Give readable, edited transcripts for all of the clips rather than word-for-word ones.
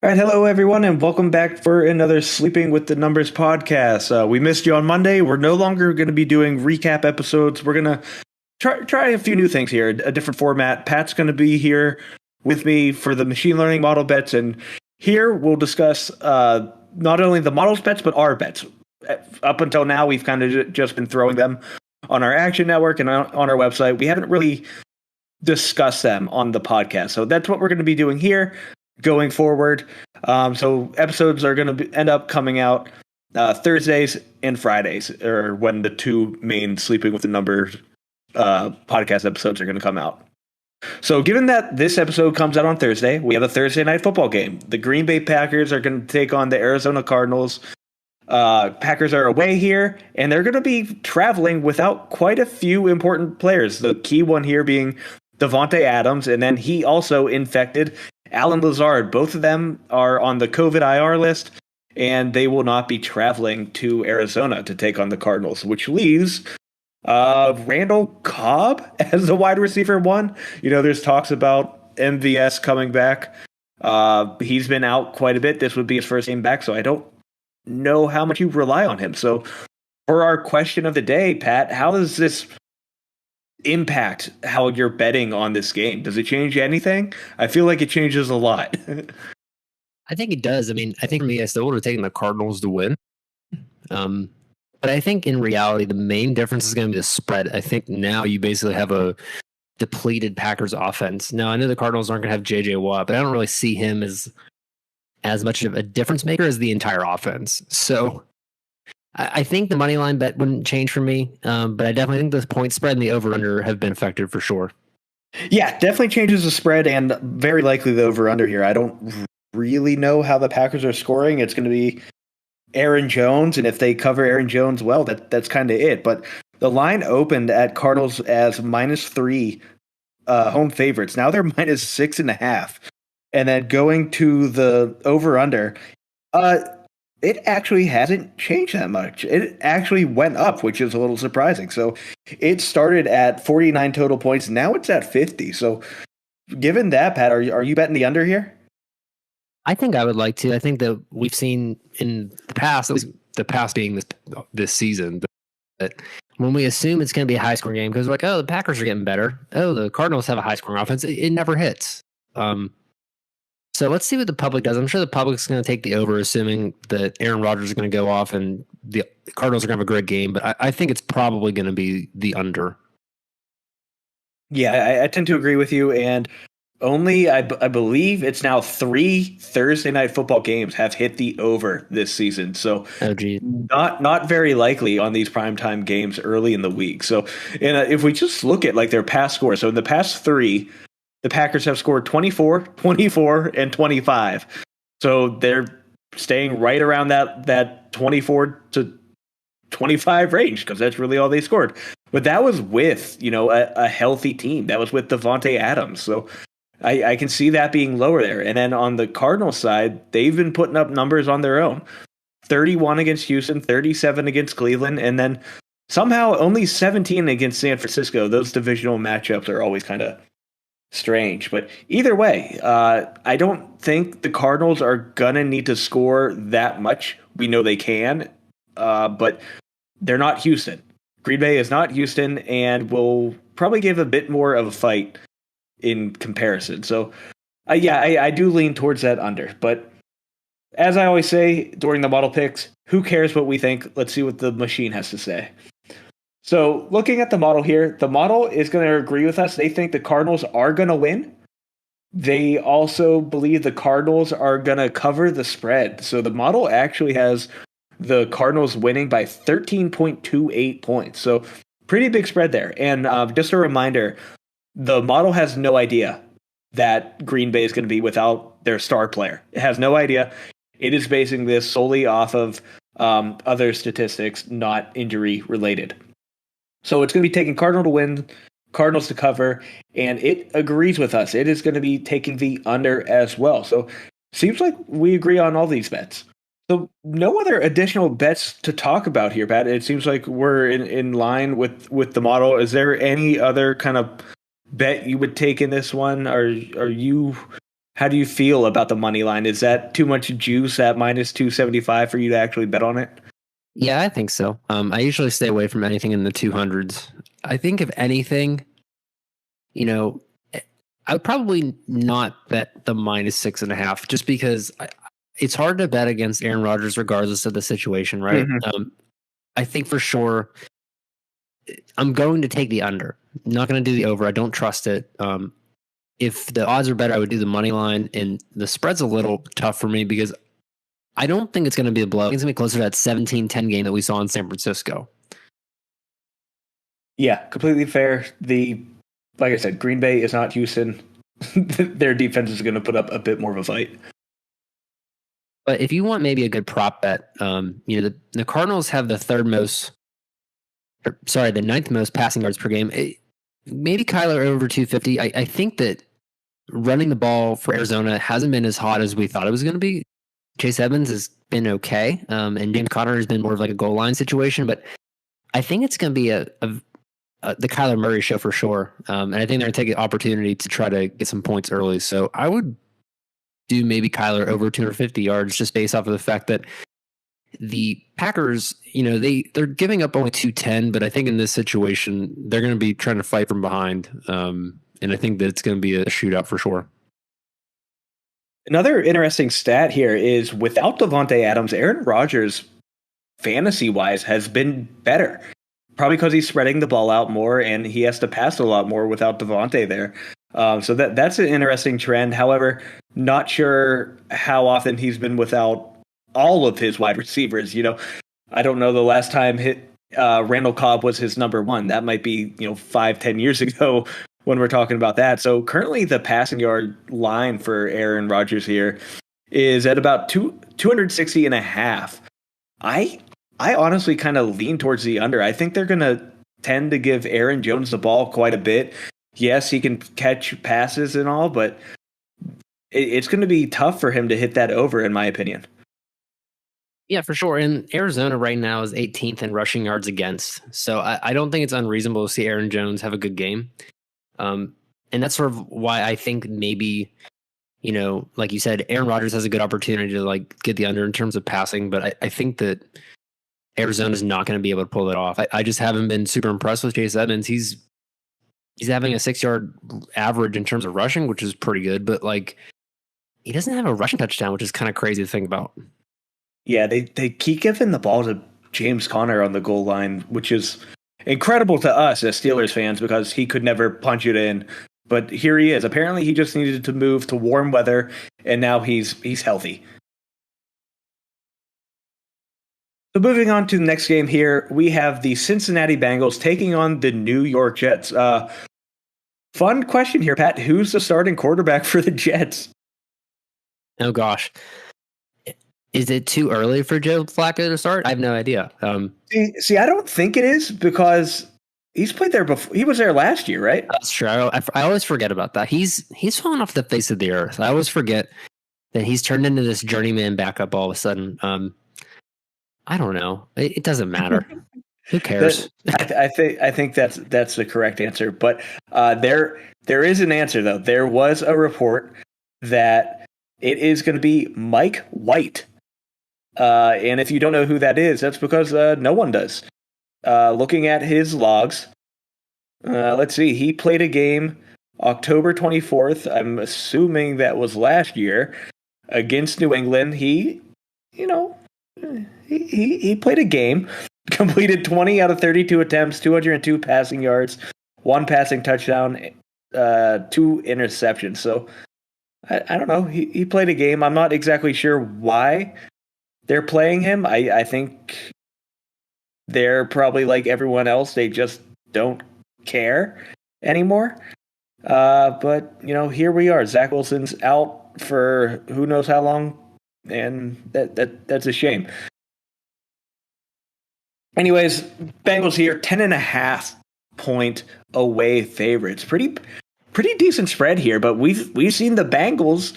All right, hello everyone, and welcome back for another Sleeping with the Numbers podcast. We missed you on Monday. We're no longer going to be doing recap episodes. We're going to try a few new things here, a different format. Pat's going to be here with me for the machine learning model bets, and here we'll discuss not only the models bets but our bets. Up until now, we've kind of just been throwing them on our Action Network and on our website. We haven't really discussed them on the podcast, so that's what we're going to be doing here going forward. So episodes are going to end up coming out Thursdays and Fridays, or when the two main Sleeping with the Numbers podcast episodes are going to come out. So given that this episode comes out on Thursday, we have a Thursday night football game. The Green Bay Packers are going to take on the Arizona Cardinals. Packers are away here, and they're going to be traveling without quite a few important players. The key one here being Davante Adams, and then he also infected Allen Lazard. Both of them are on the COVID IR list, and they will not be traveling to Arizona to take on the Cardinals, which leaves Randall Cobb as the wide receiver one. You know, there's talks about MVS coming back. He's been out quite a bit. This would be his first game back, so I don't know how much you rely on him. So for our question of the day, Pat, how does this impact how you're betting on this game? Does it change anything? I feel like it changes a lot. I think it does. I mean, I think for me, I still would have taken the Cardinals to win. But I think in reality, the main difference is going to be the spread. I think now you basically have a depleted Packers offense. Now, I know the Cardinals aren't going to have J.J. Watt, but I don't really see him as much of a difference maker as the entire offense. So I think the money line bet wouldn't change for me, but I definitely think the point spread and the over-under have been affected for sure. Yeah, definitely changes the spread and very likely the over-under here. I don't really know how the Packers are scoring. It's going to be Aaron Jones, and if they cover Aaron Jones well, that's kind of it. But the line opened at Cardinals as -3 home favorites. Now they're -6.5. And then going to the over-under, it actually hasn't changed that much. It actually went up, which is a little surprising. So it started at 49 total points. Now it's at 50. So given that, Pat, are you betting the under here? I think I would like to. I think that we've seen in the past, at least the past being this season, that when we assume it's going to be a high-scoring game, because we're like, oh, the Packers are getting better. Oh, the Cardinals have a high-scoring offense. It never hits. So let's see what the public does. I'm sure the public's going to take the over, assuming that Aaron Rodgers is going to go off and the Cardinals are going to have a great game. But I think it's probably going to be the under. Yeah, I tend to agree with you. And only, I believe it's now 3 Thursday night football games have hit the over this season. So not very likely on these primetime games early in the week. So if we just look at like their past scores, so in the past 3, the Packers have scored 24, 24, and 25. So they're staying right around that 24 to 25 range, because that's really all they scored. But that was with, a healthy team. That was with Davante Adams. So I can see that being lower there. And then on the Cardinals side, they've been putting up numbers on their own. 31 against Houston, 37 against Cleveland, and then somehow only 17 against San Francisco. Those divisional matchups are always kind of strange. But either way, I don't think the Cardinals are going to need to score that much. We know they can, but they're not Houston. Green Bay is not Houston, and will probably give a bit more of a fight in comparison. So, I do lean towards that under. But as I always say during the model picks, who cares what we think? Let's see what the machine has to say. So looking at the model here, the model is going to agree with us. They think the Cardinals are going to win. They also believe the Cardinals are going to cover the spread. So the model actually has the Cardinals winning by 13.28 points. So pretty big spread there. And just a reminder, the model has no idea that Green Bay is going to be without their star player. It has no idea. It is basing this solely off of other statistics, not injury related. So it's going to be taking Cardinal to win, Cardinals to cover, and it agrees with us. It is going to be taking the under as well. So seems like we agree on all these bets. So no other additional bets to talk about here, Pat. It seems like we're in line with the model. Is there any other kind of bet you would take in this one? Are you How do you feel about the money line? Is that too much juice at minus 275 for you to actually bet on it? Yeah, I think so. I usually stay away from anything in the 200s. I think if anything, I would probably not bet the minus 6.5 just because it's hard to bet against Aaron Rodgers regardless of the situation, right? Mm-hmm. I think for sure I'm going to take the under. I'm not going to do the over. I don't trust it. If the odds are better, I would do the money line, and the spread's a little tough for me because I don't think it's going to be a blowout. It's going to be closer to that 17-10 game that we saw in San Francisco. Yeah, completely fair. Like I said, Green Bay is not Houston. Their defense is going to put up a bit more of a fight. But if you want maybe a good prop bet, the Cardinals have the ninth most passing yards per game. Maybe Kyler over 250. I think that running the ball for Arizona hasn't been as hot as we thought it was going to be. Chase Edmonds has been okay, and James Conner has been more of like a goal line situation. But I think it's going to be the Kyler Murray show for sure. And I think they're going to take an opportunity to try to get some points early. So I would do maybe Kyler over 250 yards just based off of the fact that the Packers, they're giving up only 210, but I think in this situation, they're going to be trying to fight from behind. And I think that it's going to be a shootout for sure. Another interesting stat here is without Davante Adams, Aaron Rodgers, fantasy-wise, has been better. Probably because he's spreading the ball out more and he has to pass a lot more without Davante there. So that's an interesting trend. However, not sure how often he's been without all of his wide receivers. I don't know the last time Randall Cobb was his number one. That might be 5-10 years ago when we're talking about that. So currently the passing yard line for Aaron Rodgers here is at about 260 and a half. I honestly kind of lean towards the under. I think they're going to tend to give Aaron Jones the ball quite a bit. Yes, he can catch passes and all, but it's going to be tough for him to hit that over, in my opinion. Yeah, for sure. And Arizona right now is 18th in rushing yards against. So I don't think it's unreasonable to see Aaron Jones have a good game. And that's sort of why I think maybe, like you said, Aaron Rodgers has a good opportunity to get the under in terms of passing. But I think that Arizona's not going to be able to pull it off. I just haven't been super impressed with Chase Edmonds. He's having a 6-yard average in terms of rushing, which is pretty good. But he doesn't have a rushing touchdown, which is kind of crazy to think about. Yeah, they keep giving the ball to James Conner on the goal line, which is incredible to us as Steelers fans because he could never punch it in. But here he is. Apparently he just needed to move to warm weather, and now he's healthy. So moving on to the next game here, we have the Cincinnati Bengals taking on the New York Jets. Fun question here, Pat. Who's the starting quarterback for the Jets? Oh, gosh. Is it too early for Joe Flacco to start? I have no idea. See, I don't think it is because he's played there before. He was there last year, right? That's true. I always forget about that. He's fallen off the face of the earth. I always forget that he's turned into this journeyman backup all of a sudden. I don't know. It doesn't matter. Who cares? I think that's the correct answer. But there is an answer though. There was a report that it is going to be Mike White. And if you don't know who that is, that's because no one does. Looking at his logs, let's see. He played a game October 24th. I'm assuming that was last year against New England. He played a game, completed 20 out of 32 attempts, 202 passing yards, 1 passing touchdown, 2 interceptions. So I don't know. He played a game. I'm not exactly sure why they're playing him. I think they're probably like everyone else. They just don't care anymore. But, here we are. Zach Wilson's out for who knows how long, and that's a shame. Anyways, Bengals here, 10.5 point away favorites. Pretty decent spread here, but we've seen the Bengals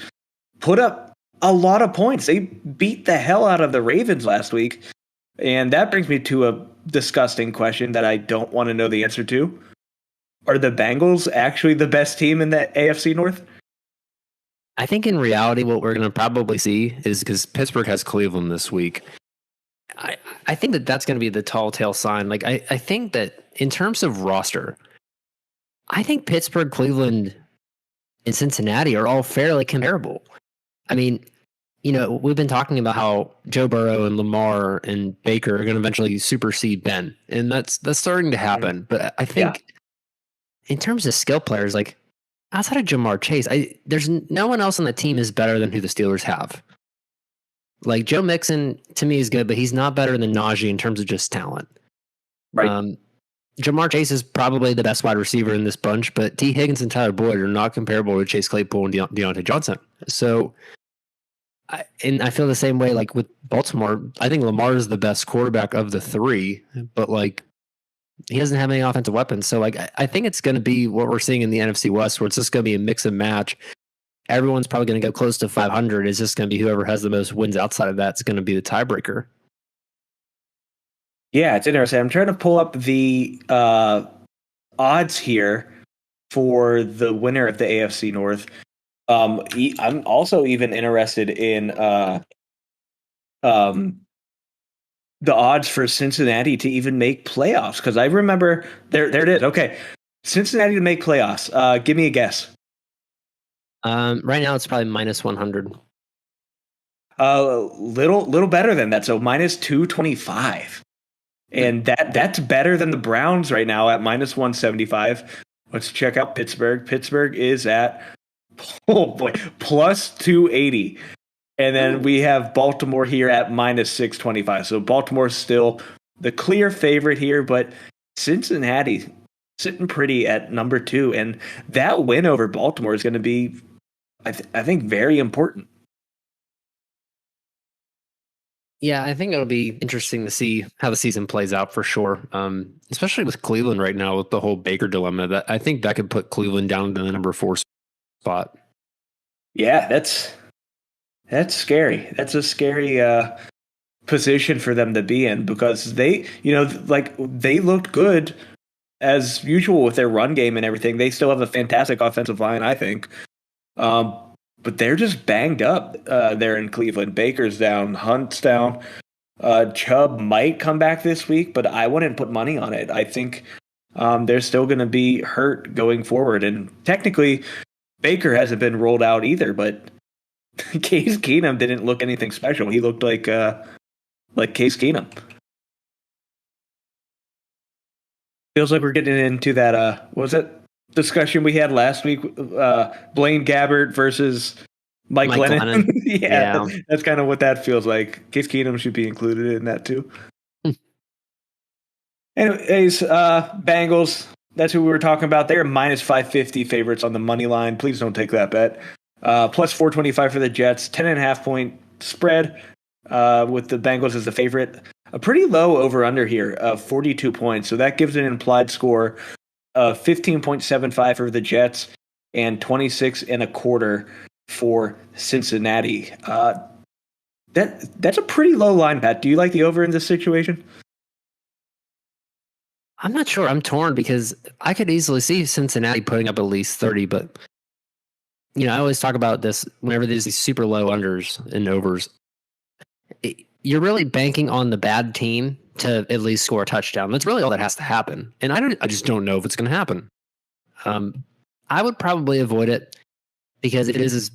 put up a lot of points. They beat the hell out of the Ravens last week. And that brings me to a disgusting question that I don't want to know the answer to. Are the Bengals actually the best team in the AFC North? I think in reality, what we're going to probably see is because Pittsburgh has Cleveland this week. I think that's going to be the tall tale sign. Like, I think that in terms of roster, I think Pittsburgh, Cleveland, and Cincinnati are all fairly comparable. I mean, we've been talking about how Joe Burrow and Lamar and Baker are going to eventually supersede Ben, and that's starting to happen. But I think in terms of skill players, like outside of Jamar Chase, there's no one else on the team is better than who the Steelers have. Like Joe Mixon to me is good, but he's not better than Najee in terms of just talent. Right. Jamar Chase is probably the best wide receiver in this bunch, but T. Higgins and Tyler Boyd are not comparable to Chase Claypool and Deontay Johnson. So, I feel the same way. Like with Baltimore, I think Lamar is the best quarterback of the three, but like he doesn't have any offensive weapons. So, like I think it's going to be what we're seeing in the NFC West, where it's just going to be a mix and match. Everyone's probably going to go close to 500. It's just going to be whoever has the most wins outside of that's going to be the tiebreaker. Yeah, it's interesting. I'm trying to pull up the odds here for the winner of the AFC North. I'm also even interested in the odds for Cincinnati to even make playoffs, because I remember there it is. Okay, Cincinnati to make playoffs. Give me a guess. Right now it's probably minus 100. Little better than that. So minus 225. And that's better than the Browns right now at minus 175. Let's check out Pittsburgh. Pittsburgh is at, plus 280. And then we have Baltimore here at minus 625. So Baltimore's still the clear favorite here, but Cincinnati sitting pretty at number 2. And that win over Baltimore is going to be, I think, very important. Yeah, I think it'll be interesting to see how the season plays out for sure. Especially with Cleveland right now with the whole Baker dilemma. That I think that could put Cleveland down to the number 4 spot. Yeah, that's scary. That's a scary position for them to be in, because they looked good as usual with their run game and everything. They still have a fantastic offensive line, I think. But they're just banged up there in Cleveland. Baker's down, Hunt's down. Chubb might come back this week, but I wouldn't put money on it. I think they're still going to be hurt going forward. And technically, Baker hasn't been rolled out either, but Case Keenum didn't look anything special. He looked like Case Keenum. Feels like we're getting into that, what was it? Discussion we had last week, Blaine Gabbert versus Mike Glennon. Yeah, that's kind of what that feels like. Case Keenum should be included in that too. Anyways, Bengals, that's who we were talking about. They're minus 550 favorites on the money line. Please don't take that bet. Plus 425 for the Jets, 10.5 point spread with the Bengals as the favorite. A pretty low over-under here of 42 points, so that gives an implied score 15.75 for the Jets and 26.25 for Cincinnati. That's a pretty low line, Pat. Do you like the over in this situation? I'm not sure. I'm torn because I could easily see Cincinnati putting up at least 30, but I always talk about this whenever there's these super low unders and overs. You're really banking on the bad team to at least score a touchdown. That's really all that has to happen. And I just don't know if it's going to happen. I would probably avoid it because it is as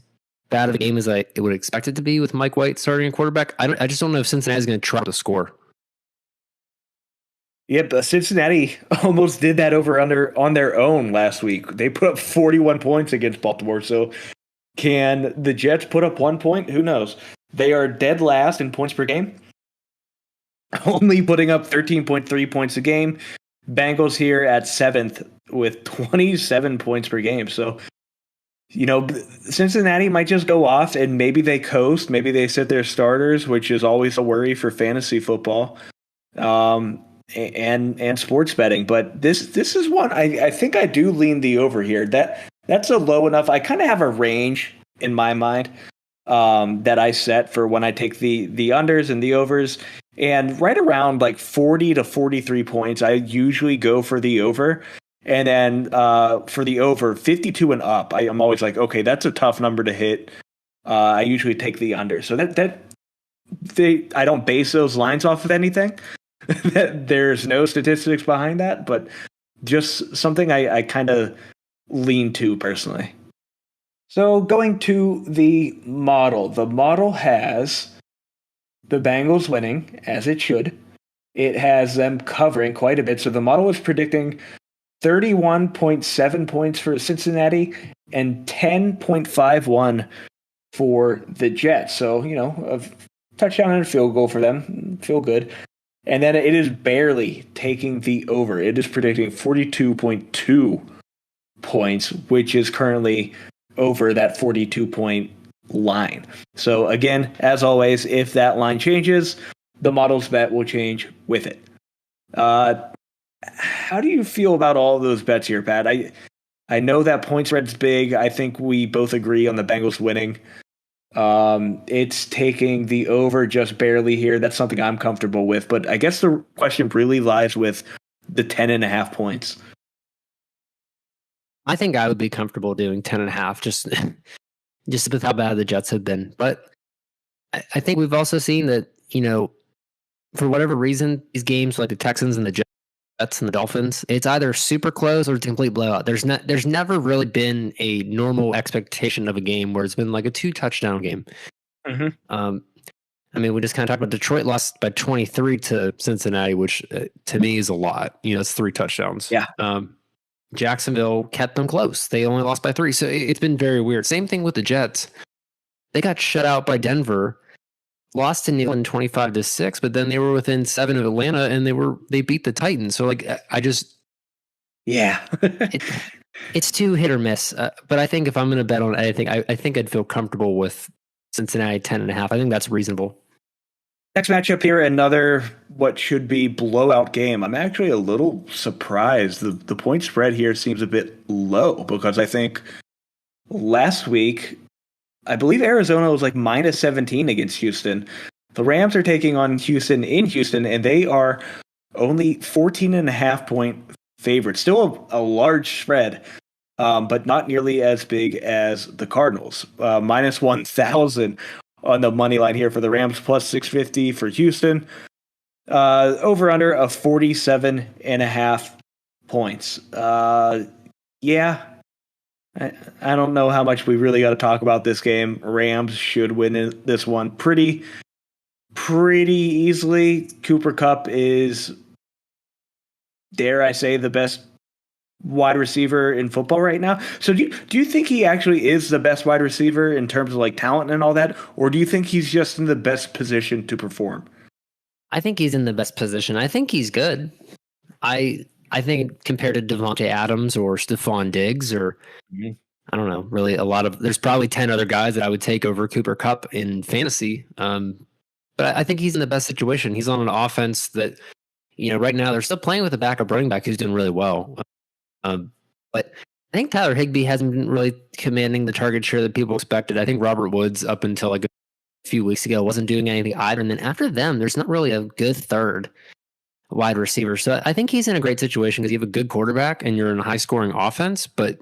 bad of a game as I would expect it to be with Mike White starting a quarterback. I just don't know if Cincinnati is going to try to score. Yep, Cincinnati almost did that over under on their own last week. They put up 41 points against Baltimore. So can the Jets put up 1 point? Who knows? They are dead last in points per game, only putting up 13.3 points a game. Bengals here at 7th with 27 points per game. So, Cincinnati might just go off and maybe they coast. Maybe they sit their starters, which is always a worry for fantasy football and sports betting. But this is one I think I do lean the over here. That's a low enough. I kind of have a range in my mind that I set for when I take the unders and the overs. And right around like 40 to 43 points, I usually go for the over. And then for the over 52 and up, I'm always like, okay, that's a tough number to hit. I usually take the under. So I don't base those lines off of anything. There's no statistics behind that, but just something I kind of lean to personally. So going to the model has the Bengals winning, as it should. It has them covering quite a bit. So the model is predicting 31.7 points for Cincinnati and 10.51 for the Jets. So, a touchdown and a field goal for them. Feel good. And then it is barely taking the over. It is predicting 42.2 points, which is currently over that 42-point line. So again, as always, if that line changes, the model's bet will change with it. How do you feel about all of those bets here, Pat? I know that point spread's big. I think we both agree on the Bengals winning. It's taking the over just barely here. That's something I'm comfortable with. But I guess the question really lies with the 10.5 points. I think I would be comfortable doing 10.5, just with how bad the Jets have been. But I think we've also seen that, for whatever reason, these games like the Texans and the Jets and the Dolphins, it's either super close or it's a complete blowout. There's never really been a normal expectation of a game where it's been like a 2-touchdown game. Mm-hmm. We just kind of talked about Detroit lost by 23 to Cincinnati, which to me is a lot. It's 3 touchdowns. Yeah. Jacksonville kept them close. They only lost by 3. So it's been very weird. Same thing with the Jets. They got shut out by Denver, lost to New England 25-6, but then they were within 7 of Atlanta and they beat the Titans. So it's too hit or miss. But I think if I'm going to bet on anything, I think I'd feel comfortable with Cincinnati 10.5. I think that's reasonable. Next matchup here, another what should be blowout game. I'm actually a little surprised. The point spread here seems a bit low because I think last week, I believe Arizona was like -17 against Houston. The Rams are taking on Houston in Houston, and they are only 14.5 point favorites. Still a large spread, but not nearly as big as the Cardinals. -1,000 on the money line here for the Rams, +650 for Houston. Over under of 47.5 points. Yeah. I don't know how much we really got to talk about this game. Rams should win this one pretty easily. Cooper Kupp is, dare I say, the best wide receiver in football right now. So do you think he actually is the best wide receiver in terms of like talent and all that, or do you think he's just in the best position to perform? I think he's in the best position. I think he's good. I think compared to Devontae Adams or Stephon Diggs or I don't know, really there's probably 10 other guys that I would take over Cooper Kupp in fantasy. But I think he's in the best situation. He's on an offense that, right now they're still playing with a backup running back who's doing really well. But I think Tyler Higbee hasn't been really commanding the target share that people expected. I think Robert Woods, up until like a few weeks ago, wasn't doing anything either. And then after them, there's not really a good third wide receiver. So I think he's in a great situation because you have a good quarterback and you're in a high scoring offense. But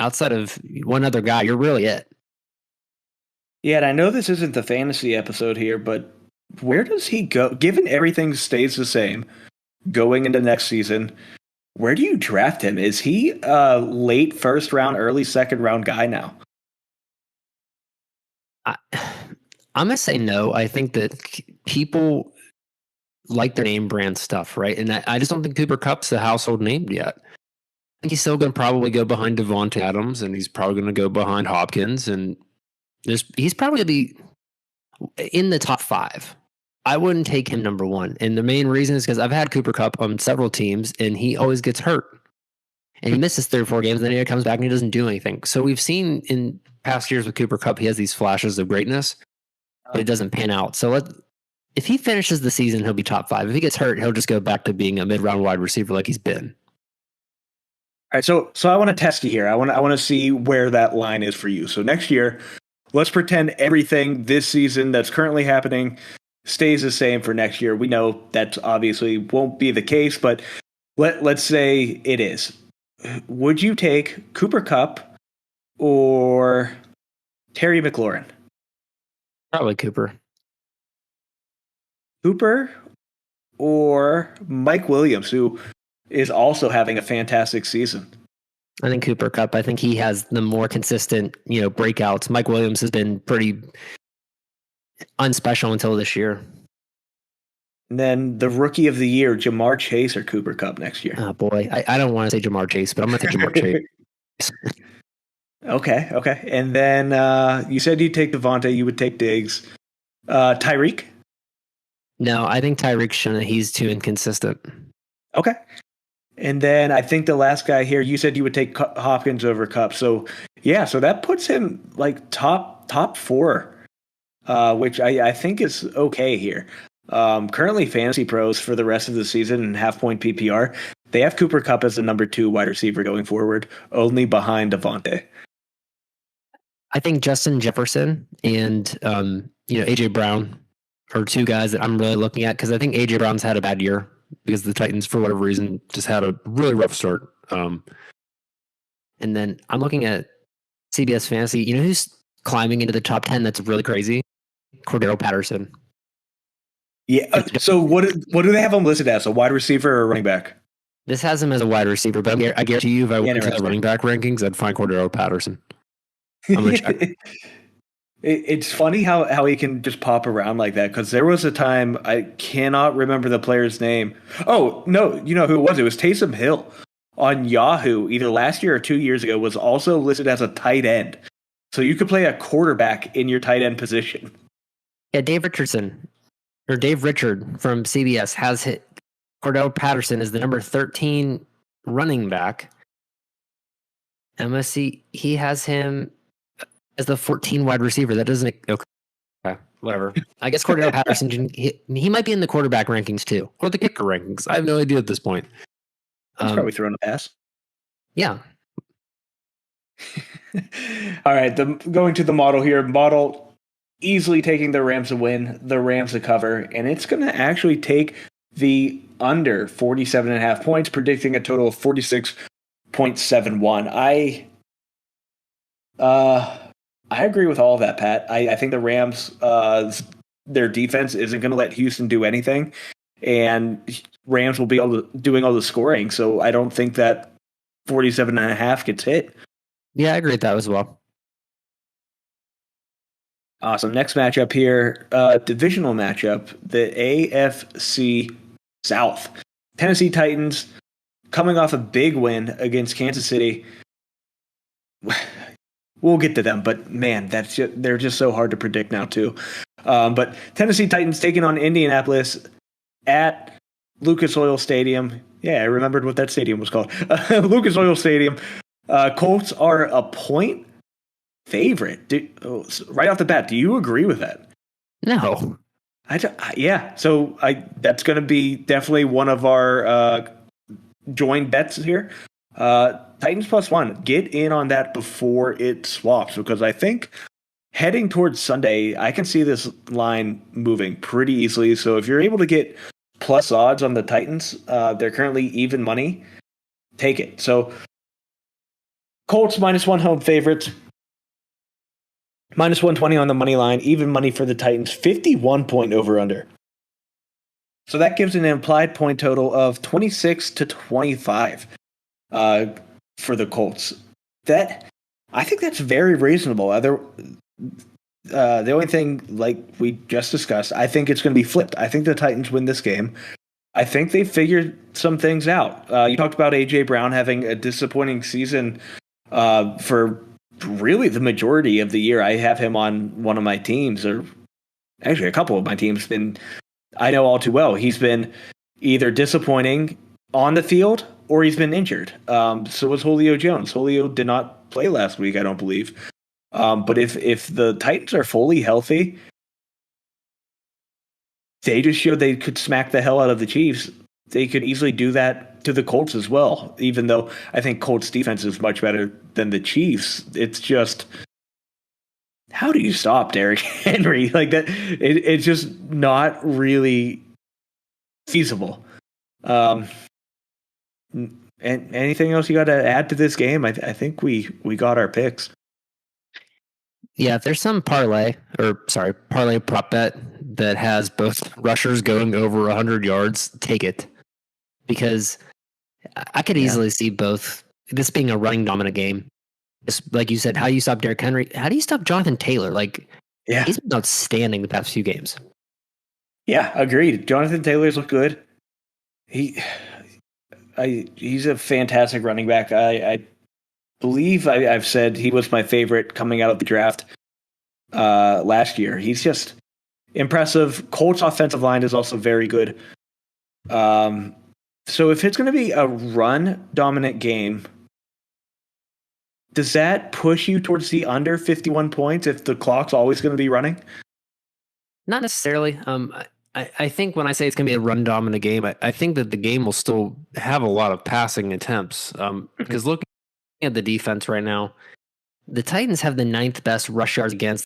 outside of one other guy, you're really it. Yeah, and I know this isn't the fantasy episode here, but where does he go? Given everything stays the same going into next season, where do you draft him? Is he a late first round, early second round guy now? I'm going to say no. I think that people like their name brand stuff, right? And I just don't think Cooper Kupp's a household name yet. I think he's still going to probably go behind Devontae Adams, and he's probably going to go behind Hopkins, and he's probably going to be in the top 5. I wouldn't take him number 1. And the main reason is because I've had Cooper Kupp on several teams and he always gets hurt. And he misses 3 or 4 games, and then he comes back and he doesn't do anything. So we've seen in past years with Cooper Kupp, he has these flashes of greatness, but it doesn't pan out. So if he finishes the season, he'll be top 5. If he gets hurt, he'll just go back to being a mid-round wide receiver like he's been. All right, so I want to test you here. I want to see where that line is for you. So next year, let's pretend everything this season that's currently happening stays the same for next year. We know that obviously won't be the case, but let's say it is. would you take Cooper Kupp or Terry McLaurin? Probably Cooper. Cooper or Mike Williams, who is also having a fantastic season? I think Cooper Kupp. I think he has the more consistent, breakouts. Mike Williams has been pretty unspecial until this year. And then the rookie of the year, Ja'Marr Chase or Cooper Kupp next year? Oh boy, I don't want to say Ja'Marr Chase, but I'm going to take Ja'Marr Chase. Okay. And then you said you'd take Devontae, you would take Diggs. Tyreek? No, I think Tyreek's shown that he's too inconsistent. Okay. And then I think the last guy here, you said you would take Hopkins over Kupp. So that puts him like top 4, which I think is okay here. Currently, Fantasy Pros for the rest of the season in half-point PPR, they have Cooper Kupp as the number 2 wide receiver going forward, only behind Devontae. I think Justin Jefferson and AJ Brown are 2 guys that I'm really looking at because I think AJ Brown's had a bad year because the Titans, for whatever reason, just had a really rough start. And then I'm looking at CBS Fantasy. You know who's climbing into the top 10? That's really crazy. Cordero Patterson. Yeah. So what do they have him listed as? A wide receiver or a running back? This has him as a wide receiver, but I guarantee you, if I went to the running back rankings, I'd find Cordero Patterson. I'm gonna check. It's funny how he can just pop around like that, because there was a time, I cannot remember the player's name. Oh, no, you know who it was? It was Taysom Hill on Yahoo, either last year or 2 years ago, was also listed as a tight end. So you could play a quarterback in your tight end position. Yeah, Dave Richard from CBS has hit Cordell Patterson as the number 13 running back. MSC, he has him as the 14 wide receiver. That doesn't... Okay, whatever. I guess Cordell Patterson, he might be in the quarterback rankings too, or the kicker rankings. I have no idea at this point. He's probably throwing a pass. Yeah. All right, going to the model here. Model easily taking the Rams to win, the Rams to cover, and it's going to actually take the under 47.5 points, predicting a total of 46.71. I agree with all of that, Pat. I think the Rams, their defense isn't going to let Houston do anything, and Rams will be doing all the scoring. So I don't think that 47.5 gets hit. Yeah, I agree with that as well. Awesome. Next matchup here, divisional matchup, the AFC South. Tennessee Titans coming off a big win against Kansas City. We'll get to them, but man, they're just so hard to predict now too. But Tennessee Titans taking on Indianapolis at Lucas Oil Stadium. Yeah, I remembered what that stadium was called. Lucas Oil Stadium. Colts are a point favorite. Right off the bat, do you agree with that? No. Yeah, so that's going to be definitely one of our joint bets here. Titans +1. Get in on that before it swaps, because I think heading towards Sunday, I can see this line moving pretty easily. So if you're able to get plus odds on the Titans, they're currently even money. Take it. So Colts -1 home favorites. -120 on the money line. Even money for the Titans. 51 point over under. So that gives an implied point total of 26 to 25 for the Colts. I think that's very reasonable. The only thing, like we just discussed, I think it's going to be flipped. I think the Titans win this game. I think they figured some things out. You talked about A.J. Brown having a disappointing season for really the majority of the year. I have him on one of my teams, or actually a couple of my teams, and I know all too well he's been either disappointing on the field or he's been injured. So was Julio Jones. Julio did not play last week, I don't believe. But if the Titans are fully healthy, they just showed they could smack the hell out of the Chiefs. They could easily do that to the Colts as well, even though I think Colts defense is much better than the Chiefs. It's just, how do you stop Derrick Henry like that? It's just not really feasible. And anything else you got to add to this game? I think we got our picks. Yeah, if there's some parlay prop bet that has both rushers going over 100 yards, take it. Because I could easily see both this being a running dominant game. Just like you said, how do you stop Derrick Henry? How do you stop Jonathan Taylor? He's been outstanding the past few games. Yeah, agreed. Jonathan Taylor's looked good. He's a fantastic running back. I believe I've said he was my favorite coming out of the draft last year. He's just impressive. Colts offensive line is also very good. So if it's going to be a run dominant game, does that push you towards the under 51 points if the clock's always going to be running? Not necessarily. I think when I say it's going to be a run dominant game, I think that the game will still have a lot of passing attempts. Because looking at the defense right now, the Titans have the 9th best rush yards against.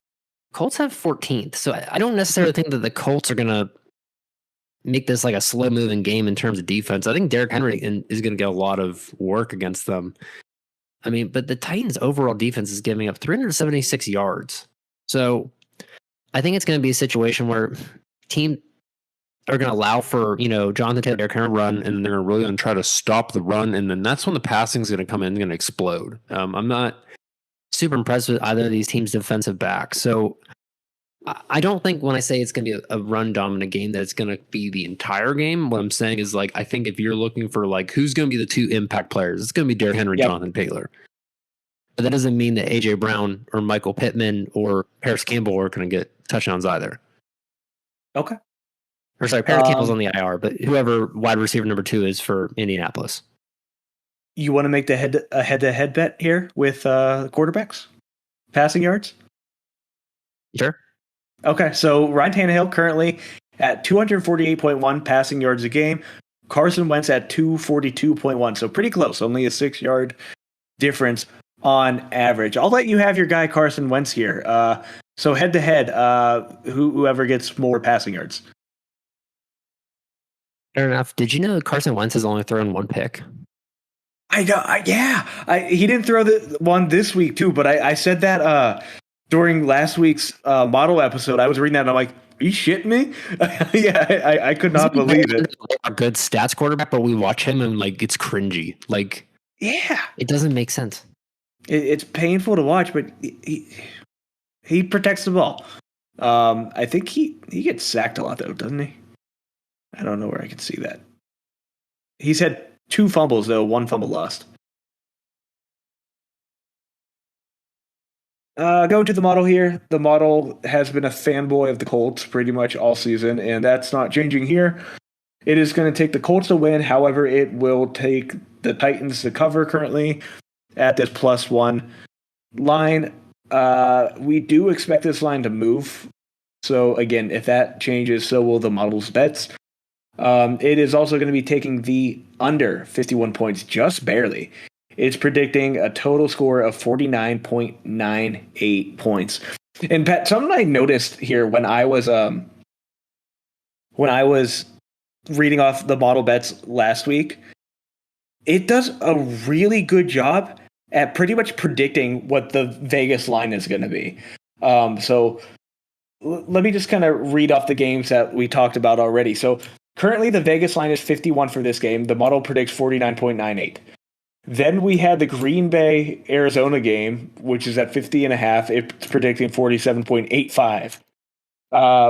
Colts have 14th. So I don't necessarily think that the Colts are going to make this like a slow moving game in terms of defense. I think Derrick Henry is going to get a lot of work against them. I mean, but the Titans' overall defense is giving up 376 yards. So I think it's going to be a situation where team are going to allow for, Jonathan Taylor to run, and they're really going to try to stop the run. And then that's when the passing is going to come in and going to explode. I'm not super impressed with either of these teams' defensive backs. So I don't think when I say it's going to be a run dominant game that it's going to be the entire game. What I'm saying is I think if you're looking for who's going to be the 2 impact players, it's going to be Derrick Henry, Jonathan Taylor. But that doesn't mean that AJ Brown or Michael Pittman or Paris Campbell are going to get touchdowns either. Okay. Or sorry, Paris Campbell's on the IR, but whoever wide receiver number 2 is for Indianapolis. You want to make the head-to-head bet here with quarterbacks? Passing yards? Sure. Okay, so Ryan Tannehill currently at 248.1 passing yards a game. Carson Wentz at 242.1, so pretty close, only a 6-yard difference on average. I'll let you have your guy Carson Wentz here. So head-to-head, whoever gets more passing yards. Fair enough. Did you know Carson Wentz has only thrown 1 pick? I know. He didn't throw the one this week too, but I said that during last week's model episode. I was reading that and I'm like, are you shitting me? Yeah, I could not believe it. A good stats quarterback, but we watch him and it's cringy. It doesn't make sense. It's painful to watch, but he protects the ball. I think he gets sacked a lot though, doesn't he? I don't know where I can see that. He's had 2 fumbles though, 1 fumble lost. Go to the model here. The model has been a fanboy of the Colts pretty much all season, and that's not changing here. It is going to take the Colts to win. However, it will take the Titans to cover currently at this +1 line. We do expect this line to move. So again, if that changes, so will the model's bets. It is also going to be taking the under 51 points, just barely. It's predicting a total score of 49.98 points. And Pat, something I noticed here when I was reading off the model bets last week, it does a really good job at pretty much predicting what the Vegas line is going to be. So let me just kind of read off the games that we talked about already. So currently the Vegas line is 51 for this game. The model predicts 49.98. Then we had the Green Bay Arizona game, which is at 50.5. It's predicting 47.85.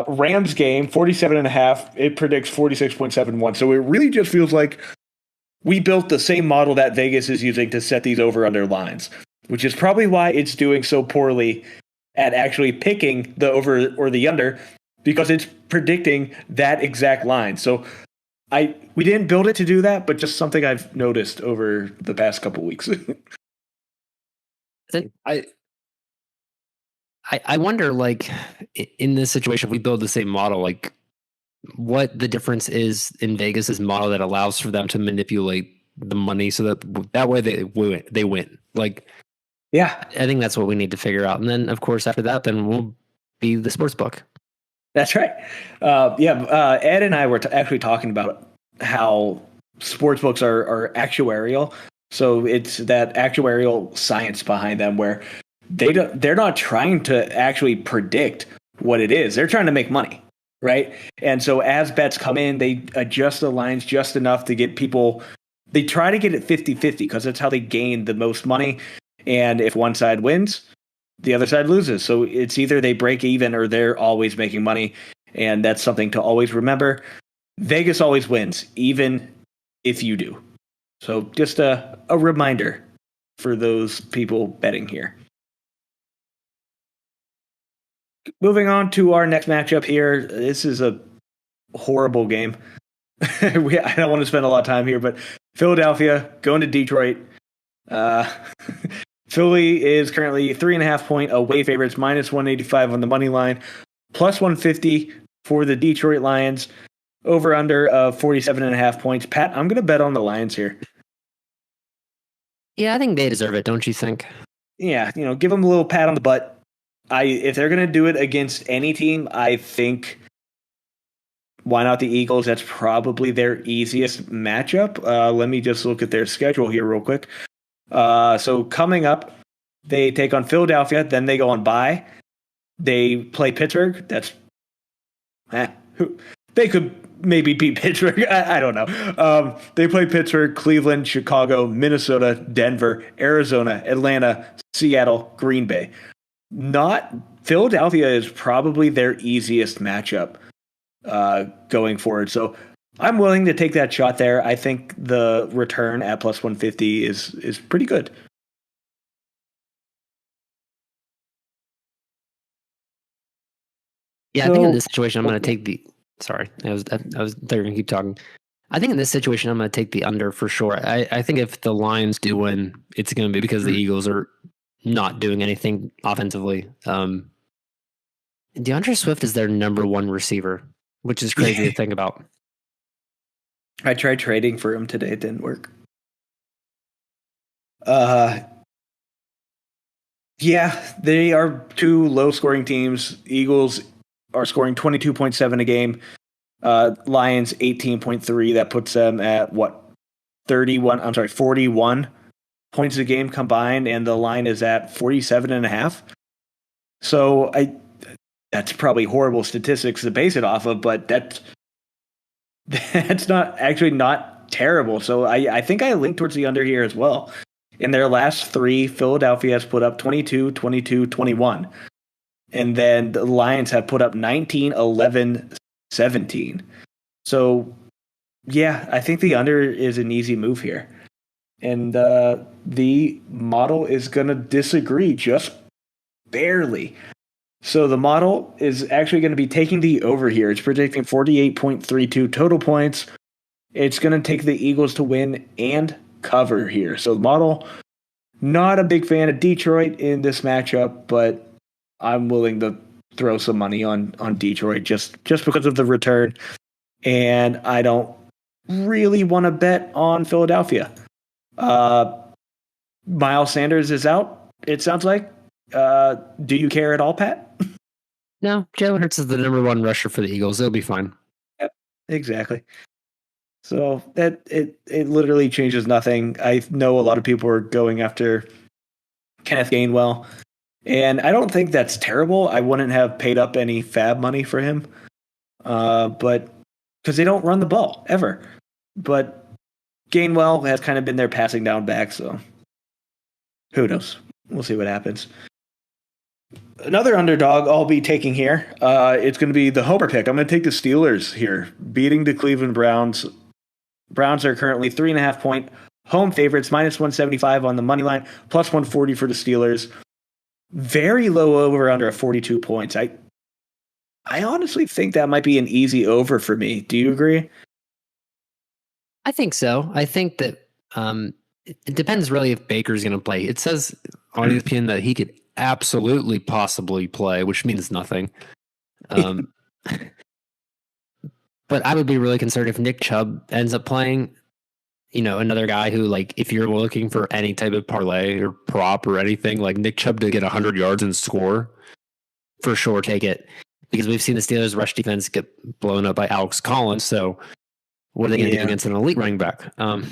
Rams game, 47.5. It predicts 46.71. So it really just feels like we built the same model that Vegas is using to set these over-under lines, which is probably why it's doing so poorly at actually picking the over or the under, because it's predicting that exact line. So we didn't build it to do that, but just something I've noticed over the past couple weeks. I wonder, in this situation, if we build the same model, what the difference is in Vegas's model that allows for them to manipulate the money so that way they win. Yeah, I think that's what we need to figure out. And then, of course, after that, then we'll be the sports book. That's right. Ed and I were actually talking about how sports books are actuarial. So it's that actuarial science behind them where they're not trying to actually predict what it is. They're trying to make money, right? And so as bets come in, they adjust the lines just enough to get people. They try to get it 50-50 because that's how they gain the most money. And if one side wins, the other side loses. So it's either they break even or they're always making money. And that's something to always remember. Vegas always wins, even if you do. So just a reminder for those people betting here. Moving on to our next matchup here. This is a horrible game. I don't want to spend a lot of time here, but Philadelphia going to Detroit. Philly is currently 3.5-point away favorites, -185 on the money line, +150 for the Detroit Lions. Over under 47.5 points. Pat, I'm going to bet on the Lions here. Yeah, I think they deserve it, don't you think? Yeah, give them a little pat on the butt. If they're going to do it against any team, I think why not the Eagles? That's probably their easiest matchup. Let me just look at their schedule here real quick. So coming up, they take on Philadelphia, then they go on bye. They play Pittsburgh. They could maybe beat Pittsburgh. I don't know. They play Pittsburgh, Cleveland, Chicago, Minnesota, Denver, Arizona, Atlanta, Seattle, Green Bay. Philadelphia is probably their easiest matchup going forward. So I'm willing to take that shot there. I think the return at +150 is pretty good. Yeah, I think in this situation, I'm going to take the. Sorry, I was going to keep talking. I think in this situation, I'm going to take the under for sure. I think if the Lions do win, it's going to be because the Eagles are not doing anything offensively. DeAndre Swift is their number one receiver, which is crazy to think about. I tried trading for him today. It didn't work. Yeah, they are two low-scoring teams. Eagles are scoring 22.7 a game. Lions 18.3. That puts them at 41 points a game combined, and the line is at 47.5. So that's probably horrible statistics to base it off of, but that's not terrible. So I think I lean towards the under here as well. In their last three, Philadelphia has put up 22, 22, 21. And then the Lions have put up 19, 11, 17. So, yeah, I think the under is an easy move here. And the model is going to disagree just barely. So the model is actually going to be taking the over here. It's predicting 48.32 total points. It's going to take the Eagles to win and cover here. So the model, not a big fan of Detroit in this matchup, but I'm willing to throw some money on Detroit just because of the return. And I don't really want to bet on Philadelphia. Miles Sanders is out, it sounds like. Do you care at all, Pat? No, Jalen Hurts is the number one rusher for the Eagles. It'll be fine. Yep, exactly. So that it literally changes nothing. I know a lot of people are going after Kenneth Gainwell, and I don't think that's terrible. I wouldn't have paid up any fab money for him, but because they don't run the ball ever. But Gainwell has kind of been their passing down back, so who knows? We'll see what happens. Another underdog I'll be taking here. It's going to be the homer pick. I'm going to take the Steelers here, beating the Cleveland Browns. Browns are currently 3.5-point home favorites, -175 on the money line, +140 for the Steelers. Very low over under 42 points. I honestly think that might be an easy over for me. Do you agree? I think so. I think that it depends really if Baker's going to play. It says on ESPN that he could absolutely possibly play, which means nothing. But I would be really concerned if Nick Chubb ends up playing. Another guy who, like, if you're looking for any type of parlay or prop or anything, like Nick Chubb to get 100 yards and score, for sure take it. Because we've seen the Steelers' rush defense get blown up by Alex Collins. So What are they going to do against an elite running back? I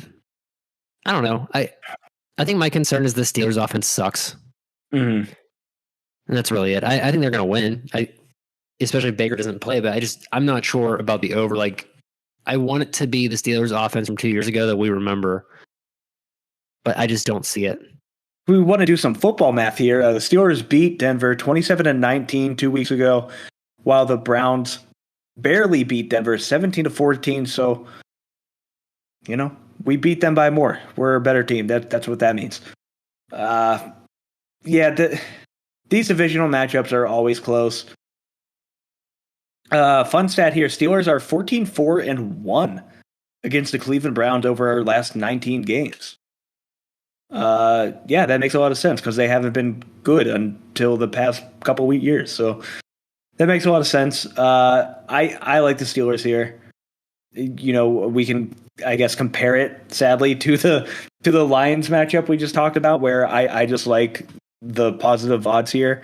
don't know. I think my concern is the Steelers' offense sucks. Mm-hmm. And that's really it. I think they're going to win. Especially if Baker doesn't play, but I'm not sure about the over. Like, I want it to be the Steelers' offense from 2 years ago that we remember, but I just don't see it. We want to do some football math here. The Steelers beat Denver 27-19 2 weeks ago, while the Browns barely beat Denver 17-14. So, we beat them by more. We're a better team. That's what that means. These divisional matchups are always close. Fun stat here: Steelers are 14-4-1 against the Cleveland Browns over our last 19 games. That makes a lot of sense because they haven't been good until the past couple years. So that makes a lot of sense. I like the Steelers here. We can, I guess, compare it sadly to the Lions matchup we just talked about, where I just like the positive odds here.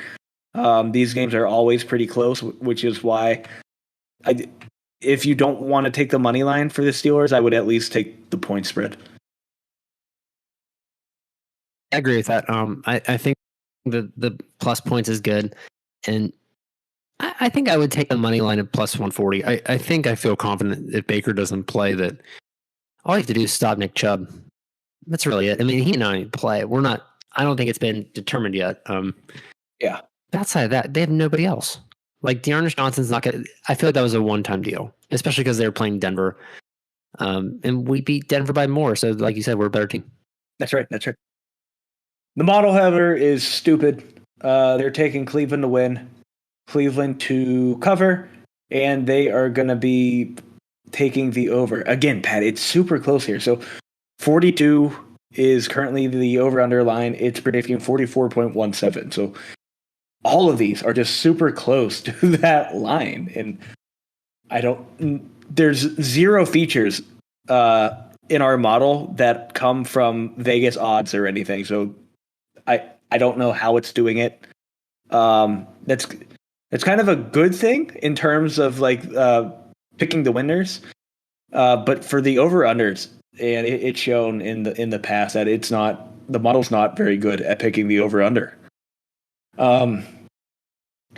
These games are always pretty close, which is why if you don't want to take the money line for the Steelers, I would at least take the point spread. I agree with that. I think the plus points is good, and I think I would take the money line at plus 140. I think I feel confident if Baker doesn't play that all you have to do is stop Nick Chubb. That's really it. I mean, he and I play. I don't think it's been determined yet. Yeah. Outside of that, they have nobody else. Like D'Ernest Johnson's not going to. I feel like that was a one-time deal, especially because they were playing Denver. And we beat Denver by more. So, like you said, we're a better team. That's right. The model, however, is stupid. They're taking Cleveland to win, Cleveland to cover, and they are going to be taking the over. Again, Pat, it's super close here. So 42 is currently the over-under line. It's predicting 44.17. So all of these are just super close to that line. And there's zero features in our model that come from Vegas odds or anything. So I don't know how it's doing it. That's kind of a good thing in terms of like picking the winners. But for the over-unders, and it's shown in the past that the model's not very good at picking the over-under. And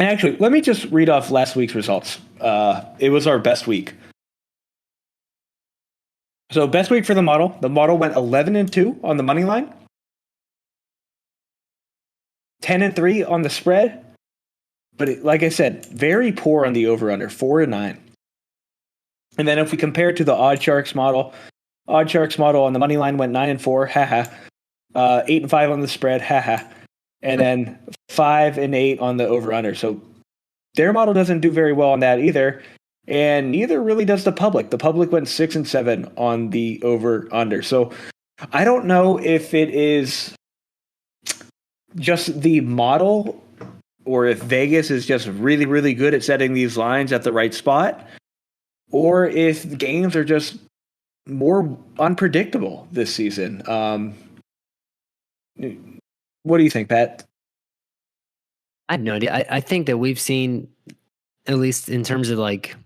actually, let me just read off last week's results. It was our best week. So best week for the model. The model went 11-2 on the money line, 10-3 on the spread. But like I said, very poor on the over-under, 4-9. And then if we compare it to the Odd Sharks model on the money line went 9-4, haha. 8-5 on the spread, haha. And then 5-8 on the over-under. So their model doesn't do very well on that either. And neither really does the public. The public went 6-7 on the over-under. So I don't know if it is just the model or if Vegas is just really, really good at setting these lines at the right spot, or if games are just more unpredictable this season. What do you think, Pat? I have no idea. I think that we've seen, at least in terms of like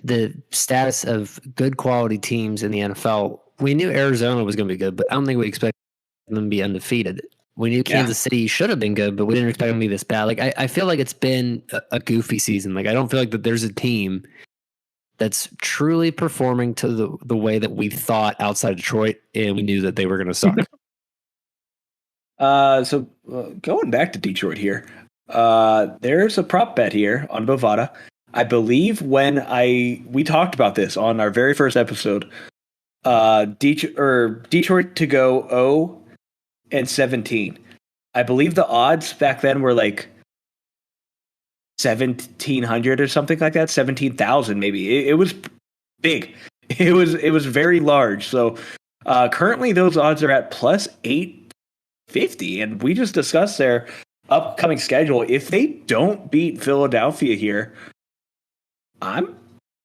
the status of good quality teams in the NFL, we knew Arizona was going to be good, but I don't think we expected them to be undefeated. We knew Kansas City should have been good, but we didn't expect them to be this bad. Like I feel like it's been a goofy season. Like I don't feel like that there's a team that's truly performing to the way that we thought outside Detroit, and we knew that they were going to suck. So going back to Detroit here, there's a prop bet here on Bovada. I believe when we talked about this on our very first episode, Detroit to go 0-17. I believe the odds back then were like 1,700 or something like that, 17,000 maybe. It was big. It was very large. So currently those odds are at plus 850, and we just discussed their upcoming schedule. If they don't beat Philadelphia here, I'm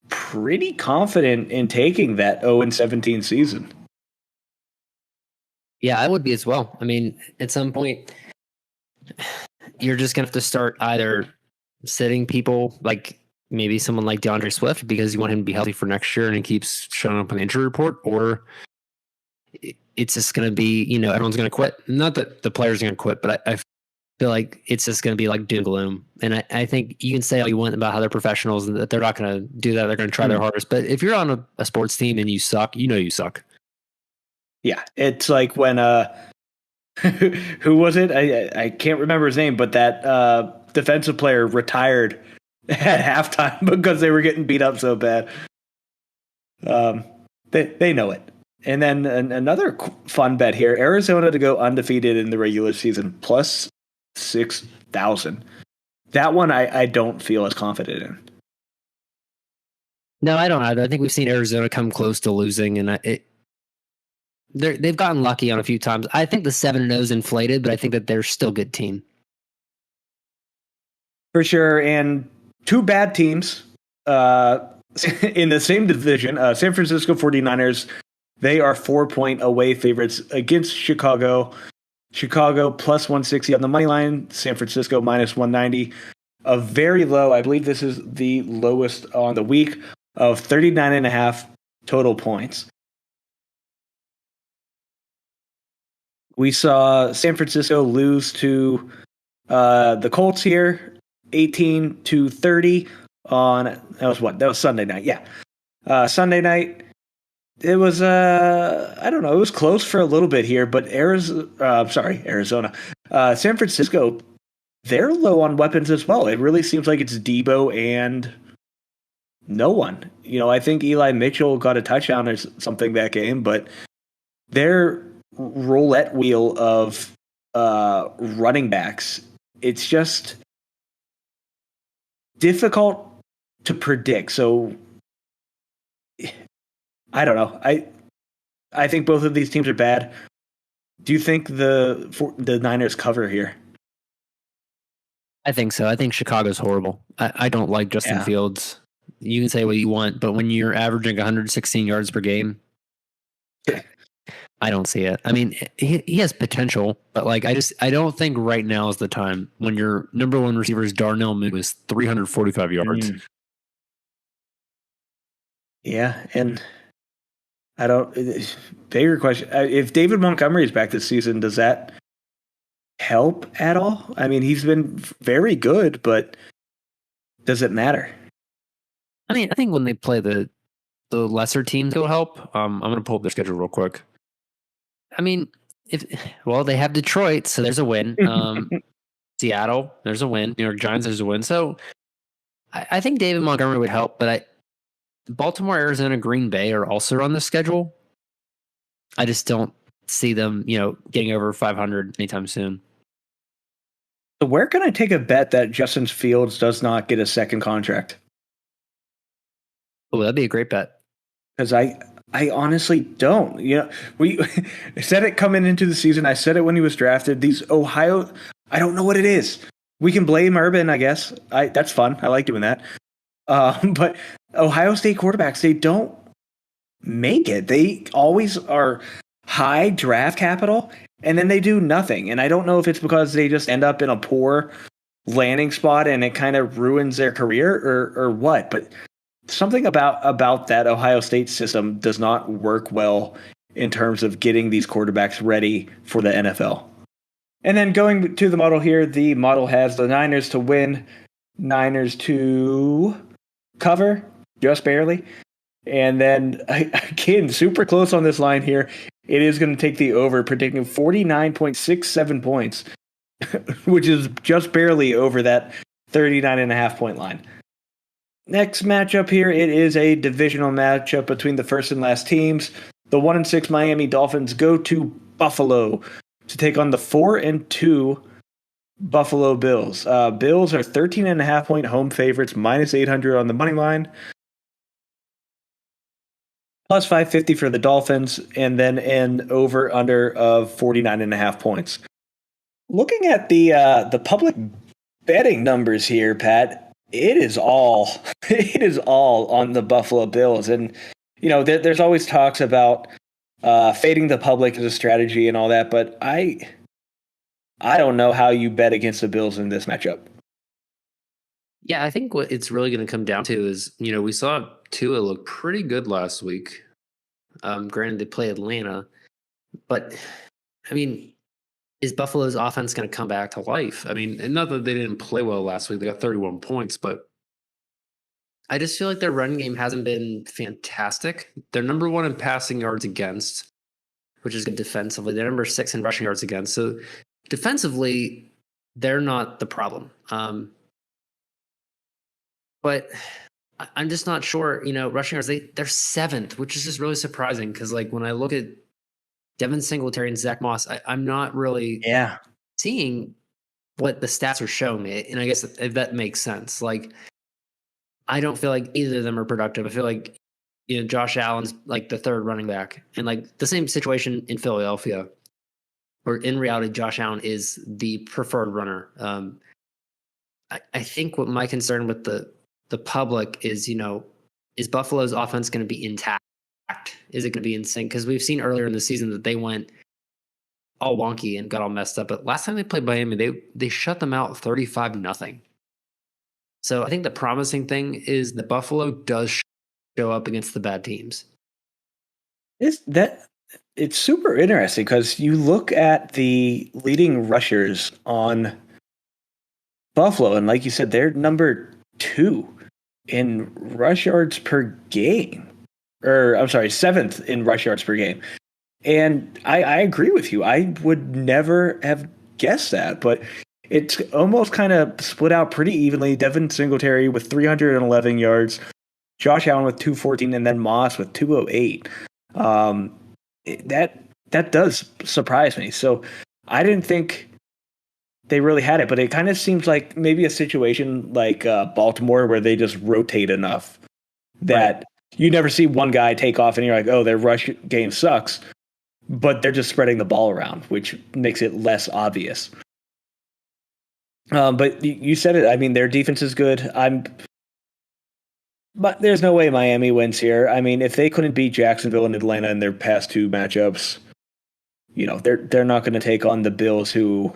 pretty confident in taking that 0-17 season. Yeah, I would be as well. I mean, at some point, you're just going to have to start either sitting people, like maybe someone like DeAndre Swift because you want him to be healthy for next year and he keeps showing up on the injury report, or it's just going to be, everyone's going to quit. Not that the players are going to quit, but I feel like it's just going to be like doom gloom. And I think you can say all you want about how they're professionals and that they're not going to do that. They're going to try their hardest. But if you're on a sports team and you suck, you suck. Yeah. It's like when, who was it? I can't remember his name, but that defensive player retired at halftime because they were getting beat up so bad. They know it. And then another fun bet here: Arizona to go undefeated in the regular season, plus 6,000. That one I don't feel as confident in. No, I don't either. I think we've seen Arizona come close to losing, and they've gotten lucky on a few times. I think the 7-0 is inflated, but I think that they're still a good team. For sure. And two bad teams in the same division, San Francisco 49ers, they are 4-point away favorites against Chicago. Chicago plus 160 on the money line, San Francisco minus 190. A very low, I believe this is the lowest on the week, of 39.5 total points. We saw San Francisco lose to the Colts here, 18-30 on, that was Sunday night. Yeah. Sunday night, it was, I don't know, it was close for a little bit here, but Arizona. San Francisco, they're low on weapons as well. It really seems like it's Debo and no one. I think Eli Mitchell got a touchdown or something that game, but their roulette wheel of running backs, it's just difficult to predict. So I don't know. I think both of these teams are bad. Do you think the Niners cover here? I think so. I think Chicago's horrible. I don't like Justin Fields. You can say what you want, but when you're averaging 116 yards per game, I don't see it. I mean, he has potential, but I don't think right now is the time when your number one receiver is Darnell Mooney with 345 yards. Yeah, and I don't. Bigger question: if David Montgomery is back this season, does that help at all? I mean, he's been very good, but does it matter? I mean, I think when they play the lesser teams, it'll help. I'm going to pull up their schedule real quick. I mean, they have Detroit, so there's a win. Seattle, there's a win. New York Giants, there's a win. So I think David Montgomery would help, but Baltimore, Arizona, Green Bay are also on the schedule. I just don't see them, getting over 500 anytime soon. So where can I take a bet that Justin Fields does not get a second contract? Oh, that'd be a great bet. Because I honestly don't. We said it coming into the season. I said it when he was drafted. These Ohio, I don't know what it is. We can blame Urban, I guess. That's fun. I like doing that. But Ohio State quarterbacks, they don't make it. They always are high draft capital, and then they do nothing. And I don't know if it's because they just end up in a poor landing spot and it kind of ruins their career or what. But something about that Ohio State system does not work well in terms of getting these quarterbacks ready for the NFL. And then going to the model here, the model has the Niners to win, Niners to cover, just barely. And then, again, super close on this line here. It is going to take the over, predicting 49.67 points, which is just barely over that 39.5 point line. Next matchup here, it is a divisional matchup between the first and last teams. The 1-6 Miami Dolphins go to Buffalo to take on the 4-2 Buffalo Bills. Bills are 13.5 point home favorites, minus 800 on the money line, plus 550 for the Dolphins, and then an over under of 49.5 points. Looking at the public betting numbers here, Pat, it is all on the Buffalo Bills. And, there's always talks about fading the public as a strategy and all that, but I don't know how you bet against the Bills in this matchup. Yeah, I think what it's really going to come down to is, we saw Tua look pretty good last week. Granted, they play Atlanta, but I mean, is Buffalo's offense going to come back to life? I mean, and not that they didn't play well last week; they got 31 points, but I just feel like their run game hasn't been fantastic. They're number 1 in passing yards against, which is good defensively. They're number 6 in rushing yards against. So defensively, they're not the problem. But I'm just not sure. Rushing yards, they're 7th, which is just really surprising because, like, when I look at Devin Singletary and Zach Moss, I'm not really seeing what the stats are showing me. And I guess if that makes sense. Like, I don't feel like either of them are productive. I feel like, Josh Allen's like the third running back. And like the same situation in Philadelphia, or in reality, Josh Allen is the preferred runner. I think what my concern with the public is, is Buffalo's offense going to be intact? Is it going to be in sync? Because we've seen earlier in the season that they went all wonky and got all messed up. But last time they played Miami, they shut them out 35-0. So I think the promising thing is that Buffalo does show up against the bad teams. It's super interesting because you look at the leading rushers on Buffalo, and like you said, they're number 2 in rush yards per game. Or I'm sorry, 7th in rush yards per game. And I agree with you. I would never have guessed that, but it's almost kind of split out pretty evenly. Devin Singletary with 311 yards, Josh Allen with 214, and then Moss with 208. That does surprise me. So I didn't think they really had it, but it kind of seems like maybe a situation like Baltimore where they just rotate enough that you never see one guy take off and you're like, oh, their rush game sucks, but they're just spreading the ball around, which makes it less obvious. But you said it. I mean, their defense is good. But there's no way Miami wins here. I mean, if they couldn't beat Jacksonville and Atlanta in their past 2 matchups, they're not going to take on the Bills, who.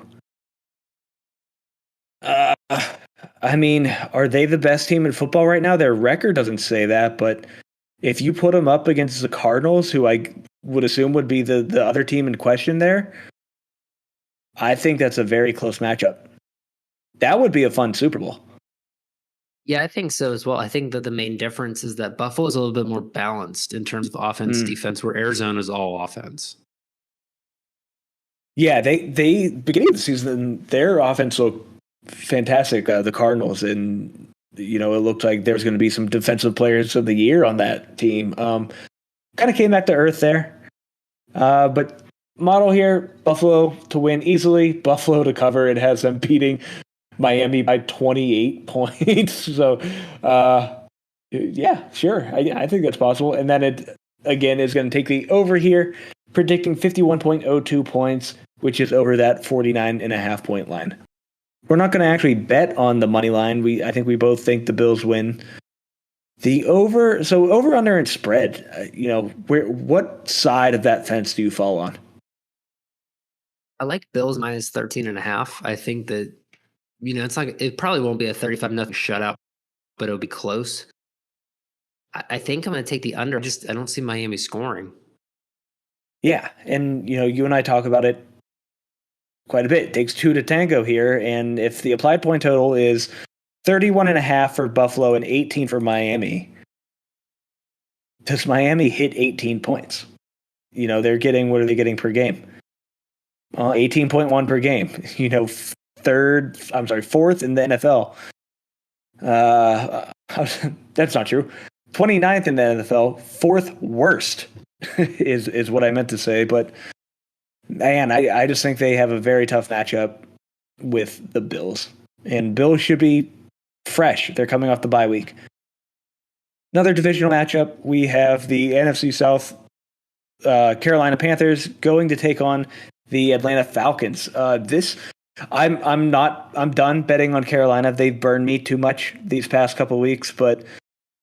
I mean, are they the best team in football right now? Their record doesn't say that, but if you put them up against the Cardinals, who I would assume would be the other team in question there, I think that's a very close matchup. That would be a fun Super Bowl. Yeah, I think so as well. I think that the main difference is that Buffalo is a little bit more balanced in terms of offense, defense, where Arizona is all offense. Yeah, they beginning of the season, their offense looked fantastic. The Cardinals, and it looked like there was going to be some defensive players of the year on that team. Kind of came back to earth there, but model here: Buffalo to win easily, Buffalo to cover. It has them beating Miami by 28 points. So, yeah, sure. I think that's possible. And then it, again, is going to take the over here, predicting 51.02 points, which is over that 49.5 point line. We're not going to actually bet on the money line. I think we both think the Bills win. The over, so over, under, and spread. What side of that fence do you fall on? I like Bills minus 13.5. I think that it probably won't be a 35-0 shutout, but it'll be close. I think I'm going to take the under. I don't see Miami scoring. Yeah, and you and I talk about it quite a bit. It takes 2 to tango here, and if the applied point total is 31.5 for Buffalo and 18 for Miami, does Miami hit 18 points? They're getting, what are they getting per game? 18.1 per game. Fourth in the NFL. That's not true. 29th in the NFL, 4th worst is what I meant to say. But man, I just think they have a very tough matchup with the Bills. And Bills should be fresh. They're coming off the bye week. Another divisional matchup, we have the NFC South Carolina Panthers going to take on the Atlanta Falcons. I'm done betting on Carolina. They've burned me too much these past couple weeks, but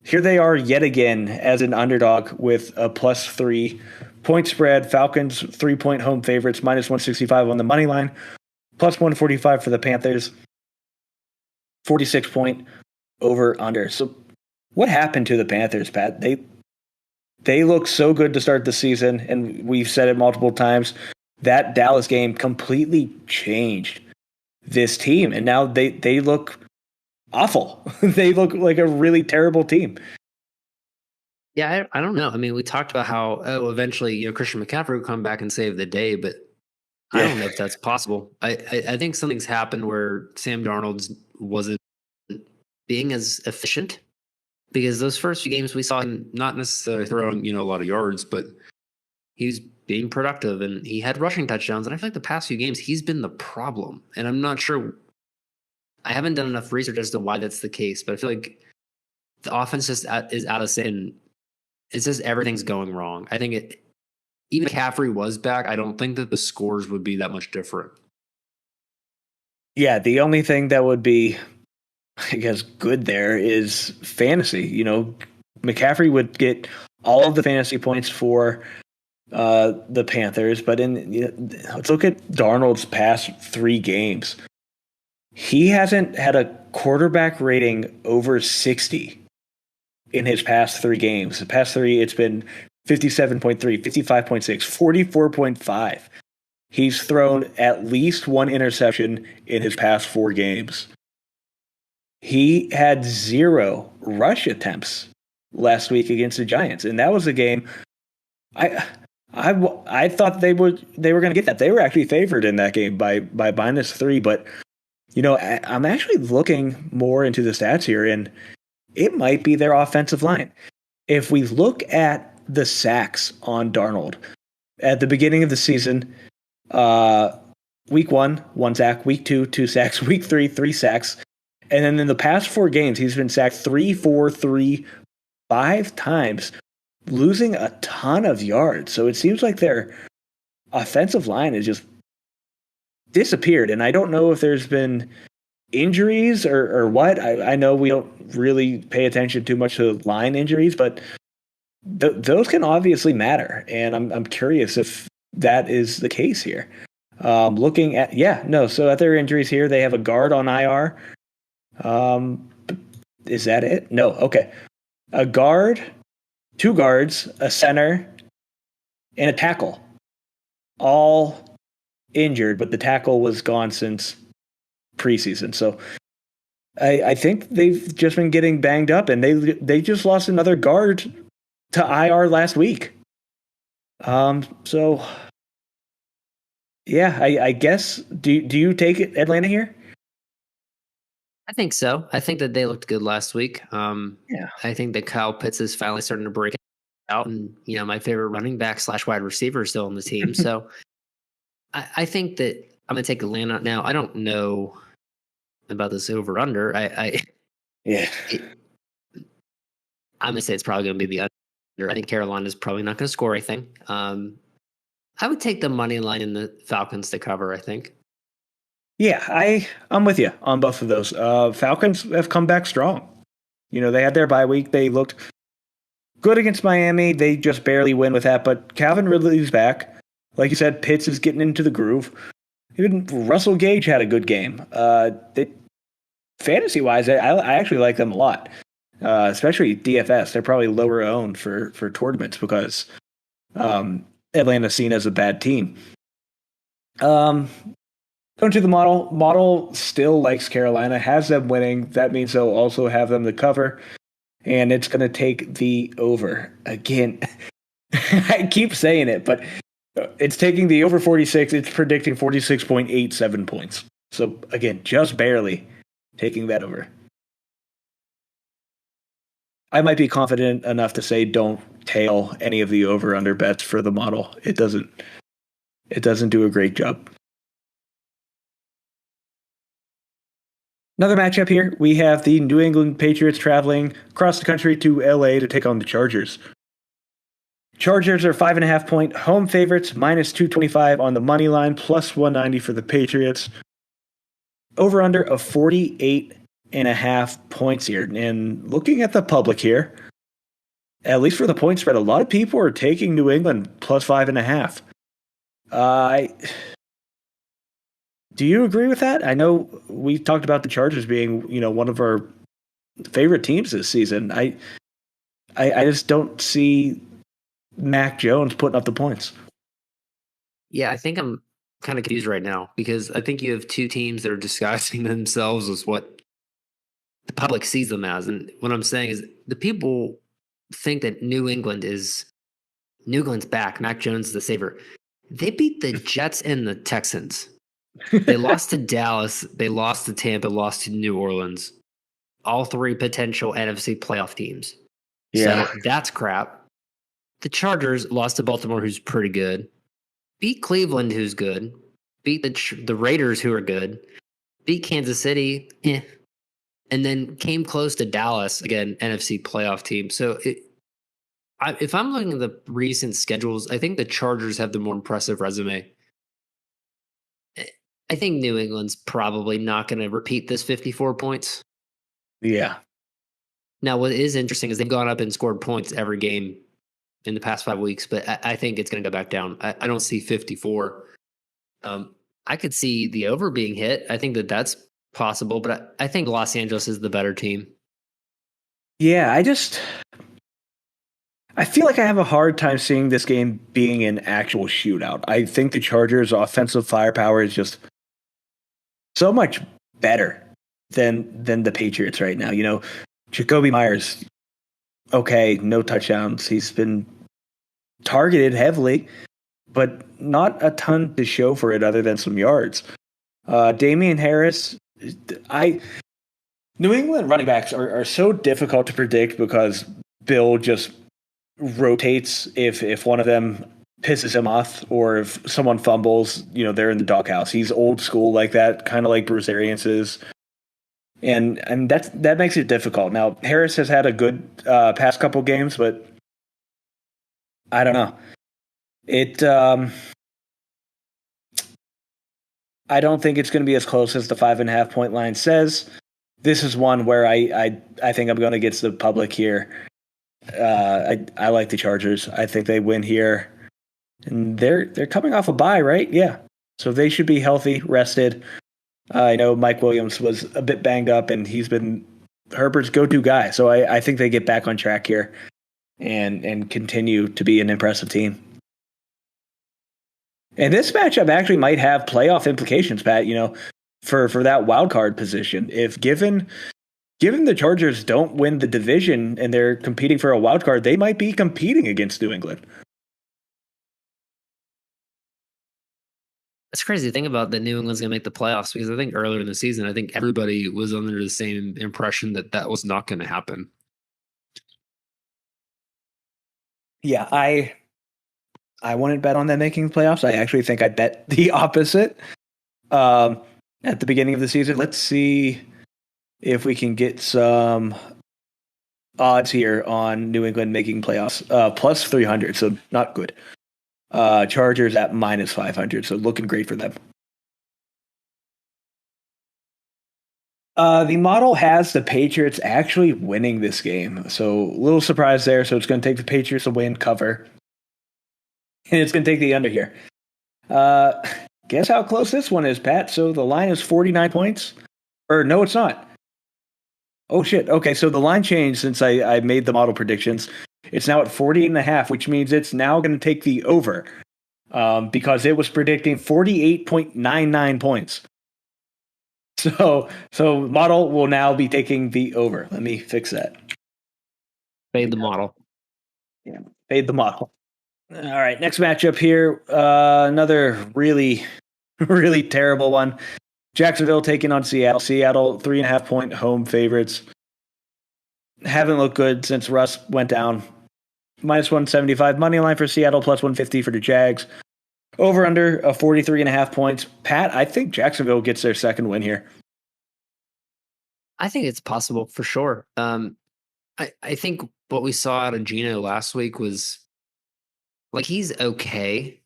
here they are yet again as an underdog with a +3 point spread. Falcons 3-point home favorites, -165 on the money line, +145 for the Panthers, 46-point over under. So what happened to the Panthers, Pat? They look so good to start the season, and we've said it multiple times. That Dallas game completely changed this team, and now they look awful. They look like a really terrible team. Yeah, I don't know. I mean, we talked about how eventually Christian McCaffrey will come back and save the day, but I don't know if that's possible. I think something's happened where Sam Darnold wasn't being as efficient, because those first few games we saw him not necessarily throwing a lot of yards, but he's being productive and he had rushing touchdowns. And I feel like the past few games he's been the problem, and I'm not sure. I haven't done enough research as to why that's the case, but I feel like the offense is out of sync. It's just everything's going wrong. I think even if McCaffrey was back, I don't think that the scores would be that much different. Yeah, the only thing that would be, I guess, good there is fantasy. McCaffrey would get all of the fantasy points for the Panthers, but let's look at Darnold's past 3 games. He hasn't had a quarterback rating over 60 in his past 3 games. The past 3, it's been 57.3, 55.6, 44.5. He's thrown at least 1 interception in his past 4 games. He had 0 rush attempts last week against the Giants, and that was a game I thought they were going to get that. They were actually favored in that game by -3, but I'm actually looking more into the stats here, and it might be their offensive line. If we look at the sacks on Darnold at the beginning of the season, week 1, 1 sack, week 2, 2 sacks, week 3, 3 sacks. And then in the past 4 games, he's been sacked 3, 4, 3, 5 times, losing a ton of yards. So it seems like their offensive line has just disappeared. And I don't know if there's been injuries or what. I know we don't really pay attention too much to line injuries, but those can obviously matter. And I'm curious if that is the case here. Looking at, so at their injuries here, they have a guard on IR. Is that it? No. Okay. A guard, 2 guards, a center, and a tackle. All injured, but the tackle was gone since preseason. So I think they've just been getting banged up, and they just lost another guard to IR last week. So yeah, I guess, do you take it Atlanta here? I think so. I think that they looked good last week. I think that Kyle Pitts is finally starting to break out, and my favorite running back / wide receiver is still on the team. So I think that I'm going to take Atlanta now. I don't know about this over under. I'm going to say it's probably going to be the under. I think Carolina's probably not going to score anything. I would take the money line in the Falcons to cover, I think. Yeah, I'm with you on both of those. Falcons have come back strong. They had their bye week. They looked good against Miami. They just barely win with that. But Calvin Ridley's back. Like you said, Pitts is getting into the groove. Even Russell Gage had a good game. Fantasy-wise, I actually like them a lot, especially DFS. They're probably lower owned for tournaments because Atlanta's seen as a bad team. Going to the model. Model still likes Carolina, has them winning. That means they'll also have them to cover, and it's going to take the over. Again, I keep saying it, but it's taking the over 46. It's predicting 46.87 points. So, again, just barely taking that over. I might be confident enough to say don't tail any of the over-under bets for the model. It doesn't do a great job. Another matchup here, we have the New England Patriots traveling across the country to LA to take on the Chargers. Chargers are 5.5-point home favorites, -225 on the money line, +190 for the Patriots. Over under of 48.5 points here. And looking at the public here, at least for the point spread, a lot of people are taking New England +5.5. Do you agree with that? I know we talked about the Chargers being, one of our favorite teams this season. I just don't see Mac Jones putting up the points. Yeah, I think I'm kind of confused right now because I think you have two teams that are disguising themselves as what the public sees them as. And what I'm saying is the people think that New England's back. Mac Jones is the saver. They beat the Jets and the Texans. They lost to Dallas. They lost to Tampa, lost to New Orleans. All three potential NFC playoff teams. Yeah. So that's crap. The Chargers lost to Baltimore, who's pretty good. Beat Cleveland, who's good. Beat the Raiders, who are good. Beat Kansas City, and then came close to Dallas, again, NFC playoff team. So if I'm looking at the recent schedules, I think the Chargers have the more impressive resume. I think New England's probably not going to repeat this 54 points. Yeah. Now, what is interesting is they've gone up and scored points every game in the past 5 weeks, but I think it's going to go back down. I don't see 54. I could see the over being hit. I think that's possible, but I think Los Angeles is the better team. Yeah, I feel like I have a hard time seeing this game being an actual shootout. I think the Chargers' offensive firepower is just so much better than the Patriots right now. You know, Jacoby Myers, okay, no touchdowns. He's been targeted heavily, but not a ton to show for it other than some yards. Damian Harris, New England running backs are so difficult to predict because Bill just rotates if one of them pisses him off or if someone fumbles, you know, they're in the doghouse. He's old school like that, kind of like Bruce Arians is. And that makes it difficult. Now, Harris has had a good past couple games, but I don't know. I don't think it's going to be as close as the 5.5 point line says. This is one where I think I'm going against the public here. I like the Chargers. I think they win here, and they're coming off a bye, right? Yeah, so they should be healthy, rested. I know Mike Williams was a bit banged up, and he's been Herbert's go-to guy. So I think they get back on track here and continue to be an impressive team. And this matchup actually might have playoff implications, Pat, you know, for that wild card position. If given the Chargers don't win the division and they're competing for a wild card, they might be competing against New England. It's crazy to think about that New England's going to make the playoffs because I think earlier in the season, I think everybody was under the same impression that was not going to happen. Yeah, I wouldn't bet on them making the playoffs. I actually think I bet the opposite at the beginning of the season. Let's see if we can get some odds here on New England making playoffs. Plus 300, so not good. Chargers at minus 500, so looking great for them. The model has the Patriots actually winning this game, so a little surprise there. So it's going to take the Patriots to win, cover, and it's going to take the under here. Guess how close this one is, Pat? So the line is 49 points. Or no, it's not. Oh, shit. Okay, so the line changed since I made the model predictions. It's now at 48.5, which means it's now going to take the over because it was predicting 48.99 points. So model will now be taking the over. Let me fix that. Fade the model. Yeah, fade the model. All right, next matchup here. Another really, really terrible one. Jacksonville taking on Seattle. Seattle 3.5 point home favorites. Haven't looked good since Russ went down. Minus 175 money line for Seattle, plus 150 for the Jags. Over under a 43.5 points. Pat, I think Jacksonville gets their second win here. I think it's possible for sure. I think what we saw out of Geno last week was like he's okay,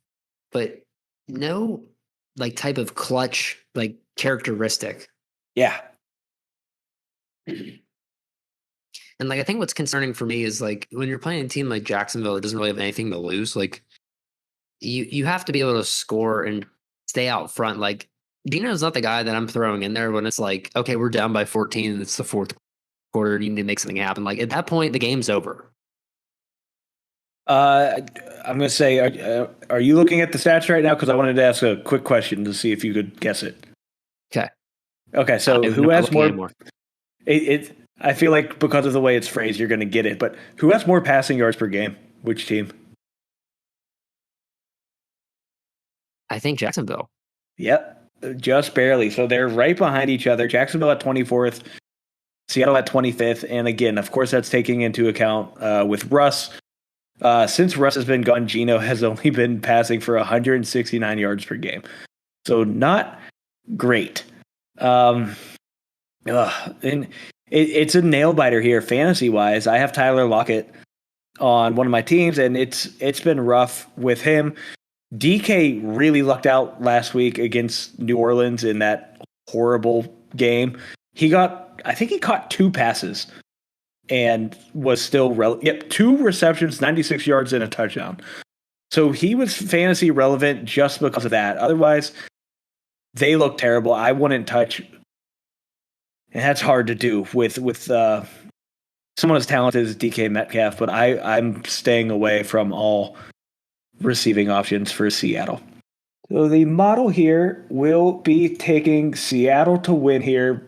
but no like type of clutch like characteristic. Yeah. And like I think what's concerning for me is like when you're playing a team like Jacksonville, it doesn't really have anything to lose. Like you have to be able to score and stay out front. Like Geno's not the guy that I'm throwing in there when it's like, okay, we're down by 14 and it's the fourth quarter, you need to make something happen. Like at that point, the game's over. I'm going to say, are you looking at the stats right now? Because I wanted to ask a quick question to see if you could guess it. Okay. So who has more? I feel like because of the way it's phrased, you're going to get it. But who has more passing yards per game? Which team? I think Jacksonville. Yep, just barely. So they're right behind each other. Jacksonville at 24th, Seattle at 25th. And again, of course, that's taking into account with Russ. Since Russ has been gone, Geno has only been passing for 169 yards per game. So not great. And it's a nail biter here, fantasy wise. I have Tyler Lockett on one of my teams, and it's been rough with him. DK really lucked out last week against New Orleans in that horrible game. I think he caught 2 passes and was still 2 receptions, 96 yards, and a touchdown. So he was fantasy relevant just because of that. Otherwise, they look terrible. I wouldn't touch. And that's hard to do with someone as talented as DK Metcalf, but I'm staying away from all receiving options for Seattle. So the model here will be taking Seattle to win here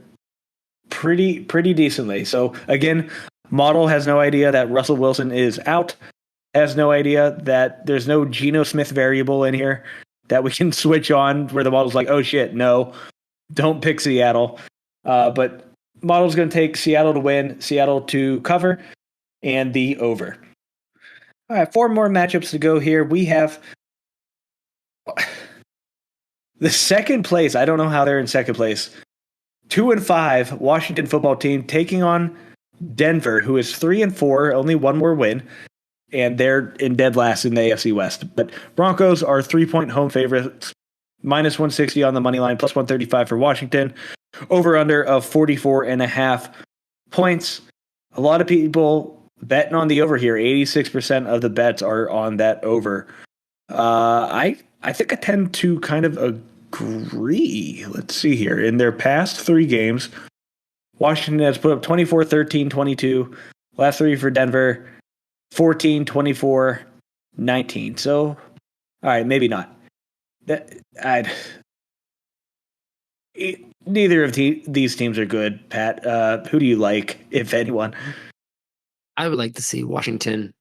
pretty decently. So again, model has no idea that Russell Wilson is out, has no idea that there's no Geno Smith variable in here that we can switch on where the model's like, oh shit, no, don't pick Seattle. But model's going to take Seattle to win, Seattle to cover, and the over. All right, 4 more matchups to go here. We have the second place. I don't know how they're in second place. 2-5 Washington football team taking on Denver, who is 3-4, only 1 more win, and they're in dead last in the AFC West. But Broncos are 3-point home favorites, minus 160 on the money line, plus 135 for Washington. Over under of 44.5 points. A lot of people betting on the over here. 86% of the bets are on that over. I think I tend to kind of agree. Let's see here. In their past 3 games, Washington has put up 24, 13, 22. Last 3 for Denver, 14, 24, 19. So, all right, maybe not. Neither of these teams are good, Pat. Who do you like, if anyone? I would like to see Washington,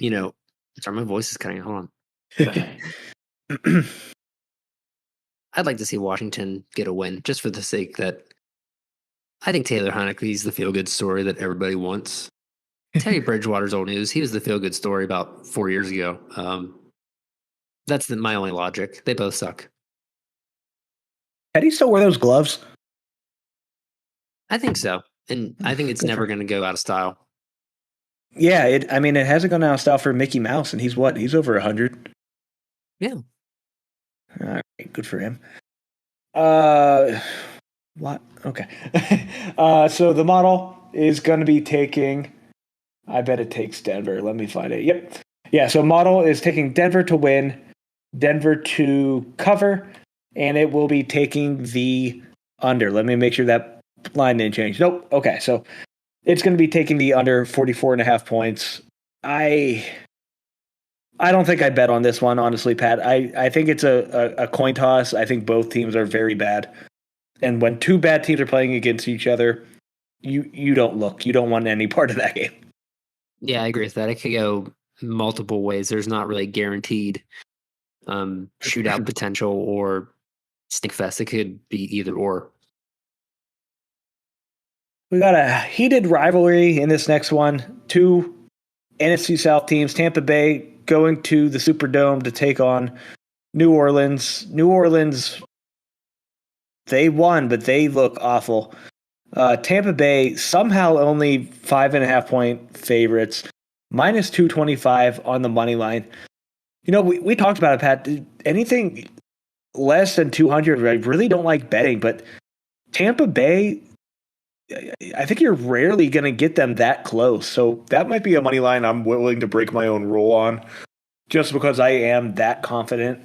sorry, my voice is cutting. Hold on. I'd like to see Washington get a win just for the sake that I think Taylor Heinicke's the feel-good story that everybody wants. Teddy Bridgewater's old news. He was the feel-good story about 4 years ago. That's my only logic. They both suck. Teddy still wear those gloves? I think so. And I think it's never going to go out of style. Yeah, it hasn't gone out of style for Mickey Mouse, and he's over 100. Yeah. All right, good for him. What? Okay. So the model is going to be taking, I bet it takes Denver. Let me find it. Yep. Yeah, so model is taking Denver to win, Denver to cover, and it will be taking the under. Let me make sure that line didn't change. Nope. Okay, so it's going to be taking the under 44.5 points. I don't think I bet on this one, honestly, Pat. I think it's a coin toss. I think both teams are very bad. And when 2 bad teams are playing against each other, you don't look. You don't want any part of that game. Yeah, I agree with that. It could go multiple ways. There's not really guaranteed shootout potential or stinkfest. It could be either or. We got a heated rivalry in this next one. 2 NFC South teams, Tampa Bay going to the Superdome to take on New Orleans. New Orleans, they won, but they look awful. Tampa Bay somehow only 5.5 point favorites, minus 225 on the money line. We talked about it, Pat. Anything less than 200, I really don't like betting, but Tampa Bay, I think you're rarely going to get them that close. So that might be a money line I'm willing to break my own rule on, just because I am that confident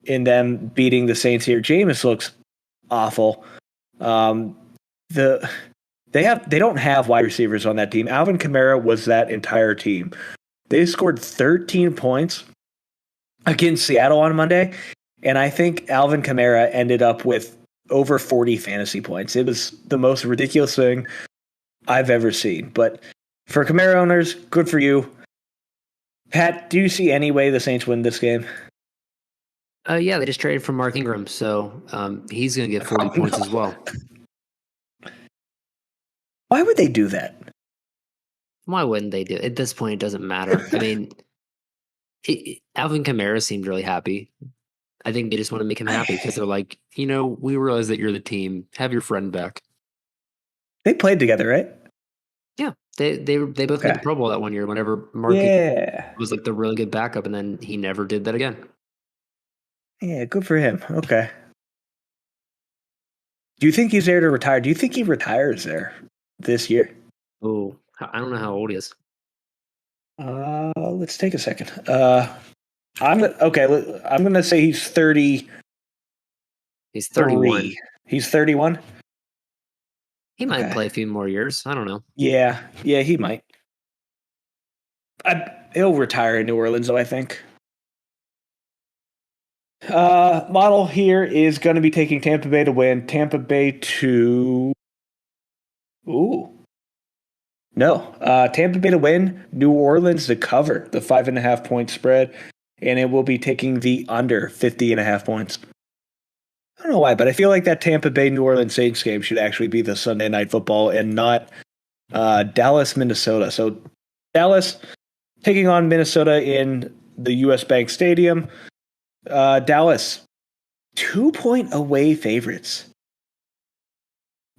in them beating the Saints here. Jameis looks awful. The They don't have wide receivers on that team. Alvin Kamara was that entire team. They scored 13 points against Seattle on Monday, and I think Alvin Kamara ended up with over 40 fantasy points. It was the most ridiculous thing I've ever seen. But for Kamara owners, good for you. Pat, do you see any way the Saints win this game? Yeah, they just traded for Mark Ingram, so he's going to get 40 points as well. Why would they do that? Why wouldn't they do it? At this point, it doesn't matter. I mean, Alvin Kamara seemed really happy. I think they just want to make him happy because they're like, we realize that you're the team. Have your friend back. They played together, right? Yeah, they both made the Pro Bowl that one year. Whenever Mark was like the really good backup, and then he never did that again. Yeah, good for him. Okay. Do you think he's there to retire? Do you think he retires there this year? Oh, I don't know how old he is. Let's take a second. I'm going to say he's 30. He's 31. He's 31? He might play a few more years. I don't know. Yeah, he might. He'll retire in New Orleans, though, I think. Model here is going to be taking Tampa Bay to win. Tampa Bay to... Ooh. No. Tampa Bay to win. New Orleans to cover the 5.5 point spread. And it will be taking the under 50.5 points. I don't know why, but I feel like that Tampa Bay New Orleans Saints game should actually be the Sunday Night Football and not Dallas, Minnesota. So Dallas taking on Minnesota in the US Bank Stadium. Dallas, 2-point away favorites.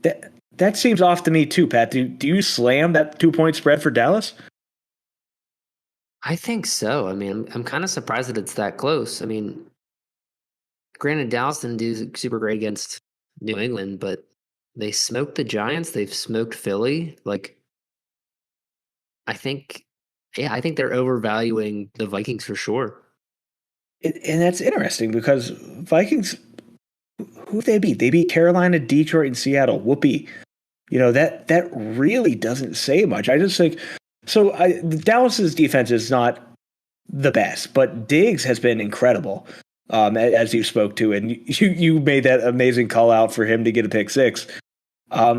That seems off to me too, Pat. Do you slam that 2-point spread for Dallas? I think so. I mean, I'm kind of surprised that it's that close. I mean, granted, Dallas didn't do super great against New England, but they smoked the Giants. They've smoked Philly. I think they're overvaluing the Vikings for sure. And that's interesting because Vikings, who they beat? They beat Carolina, Detroit, and Seattle. Whoopee. That really doesn't say much. I just think Dallas's defense is not the best, but Diggs has been incredible, as you spoke to, and you made that amazing call out for him to get a pick six.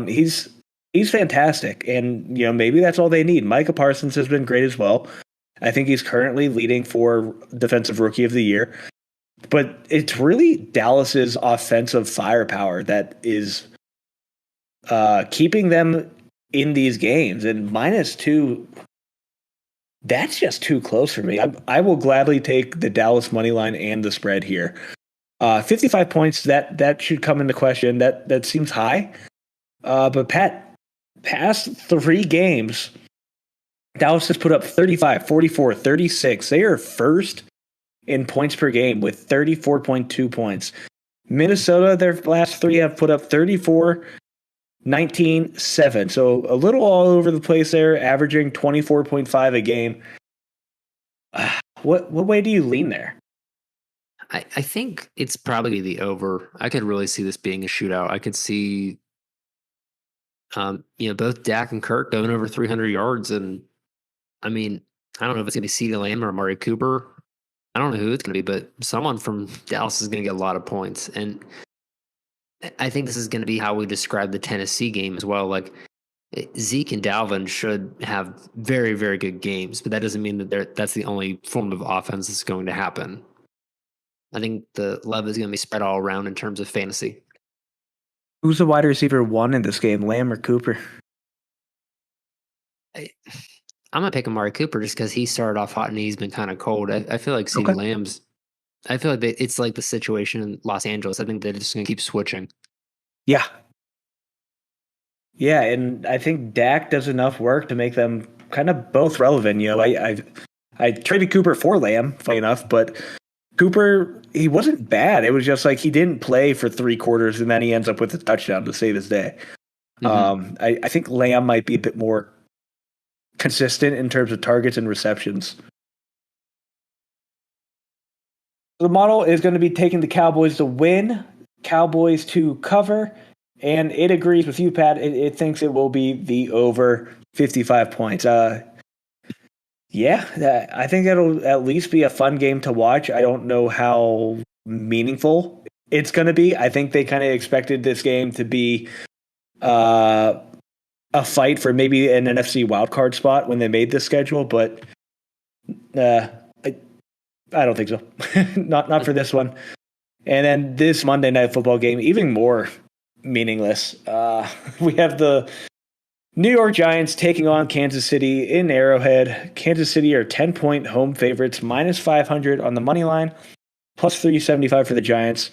He's fantastic, and maybe that's all they need. Micah Parsons has been great as well. I think he's currently leading for Defensive Rookie of the Year, but it's really Dallas's offensive firepower that is keeping them in these games, and -2, that's just too close for me. I will gladly take the Dallas money line and the spread here. 55 points, that should come into question. That seems high. But Pat, past 3 games, Dallas has put up 35, 44, 36. They are first in points per game with 34.2 points. Minnesota, their last 3 have put up 34, 19, 7. So a little all over the place there, averaging 24.5 a game. What way do you lean there? I think it's probably the over. I could really see this being a shootout. I could see, both Dak and Kirk going over 300 yards. And I mean, I don't know if it's going to be CeeDee Lamb or Amari Cooper. I don't know who it's going to be, but someone from Dallas is going to get a lot of points. And I think this is going to be how we describe the Tennessee game as well. Like, Zeke and Dalvin should have very, very good games, but that doesn't mean that that's the only form of offense that's going to happen. I think the love is going to be spread all around in terms of fantasy. Who's the wide receiver 1 in this game, Lamb or Cooper? I'm going to pick Amari Cooper just because he started off hot and he's been kind of cold. I feel like CeeDee Lamb's, I feel like it's like the situation in Los Angeles. I think they're just going to keep switching. Yeah. Yeah, and I think Dak does enough work to make them kind of both relevant. I traded Cooper for Lamb, funny enough, but Cooper, he wasn't bad. It was just like he didn't play for 3 quarters, and then he ends up with a touchdown to save his day. Mm-hmm. I think Lamb might be a bit more consistent in terms of targets and receptions. The model is going to be taking the Cowboys to win, Cowboys to cover, and it agrees with you, Pat. It thinks it will be the over 55 points. Yeah, I think it'll at least be a fun game to watch. I don't know how meaningful it's going to be. I think they kind of expected this game to be a fight for maybe an NFC wildcard spot when they made this schedule, but I don't think so. not for this one. And then this Monday Night Football game, even more meaningless. We have the New York Giants taking on Kansas City in Arrowhead. Kansas City are 10-point home favorites, minus 500 on the money line, plus 375 for the Giants.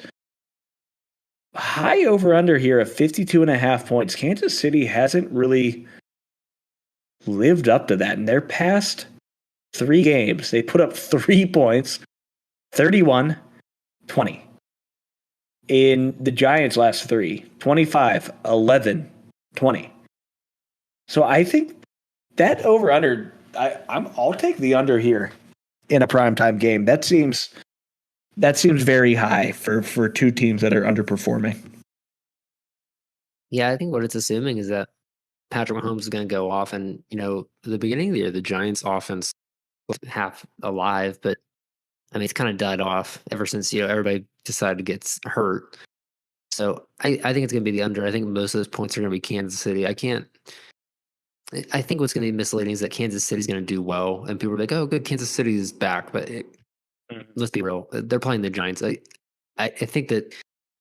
High over under here of 52.5 points. Kansas City hasn't really lived up to that in their past 3 games. They put up 3 points, 31, 20. In the Giants' last 3, 25, 11, 20. So I think that over under, I'll take the under here in a primetime game. That seems very high for 2 teams that are underperforming. Yeah, I think what it's assuming is that Patrick Mahomes is going to go off, and at the beginning of the year, the Giants' offense was half alive, but I mean it's kind of died off ever since everybody decided to get hurt. So I think it's going to be the under. I think most of those points are going to be Kansas City. I think what's going to be misleading is that Kansas City is going to do well, and people are like, "Oh, good, Kansas City is back." But let's be real; they're playing the Giants. I think that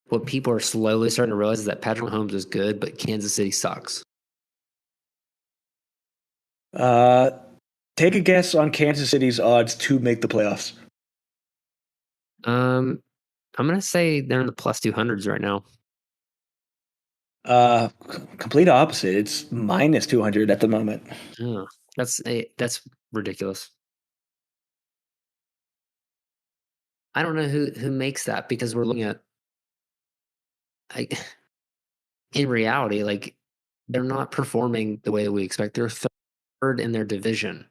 what people are slowly starting to realize is that Patrick Mahomes is good, but Kansas City sucks. Take a guess on Kansas City's odds to make the playoffs. I'm going to say they're in the plus 200s right now. Complete opposite. It's minus 200 at the moment. Oh, that's ridiculous. I don't know who makes that, because we're looking at, in reality, like, they're not performing the way we expect. They're third in their division,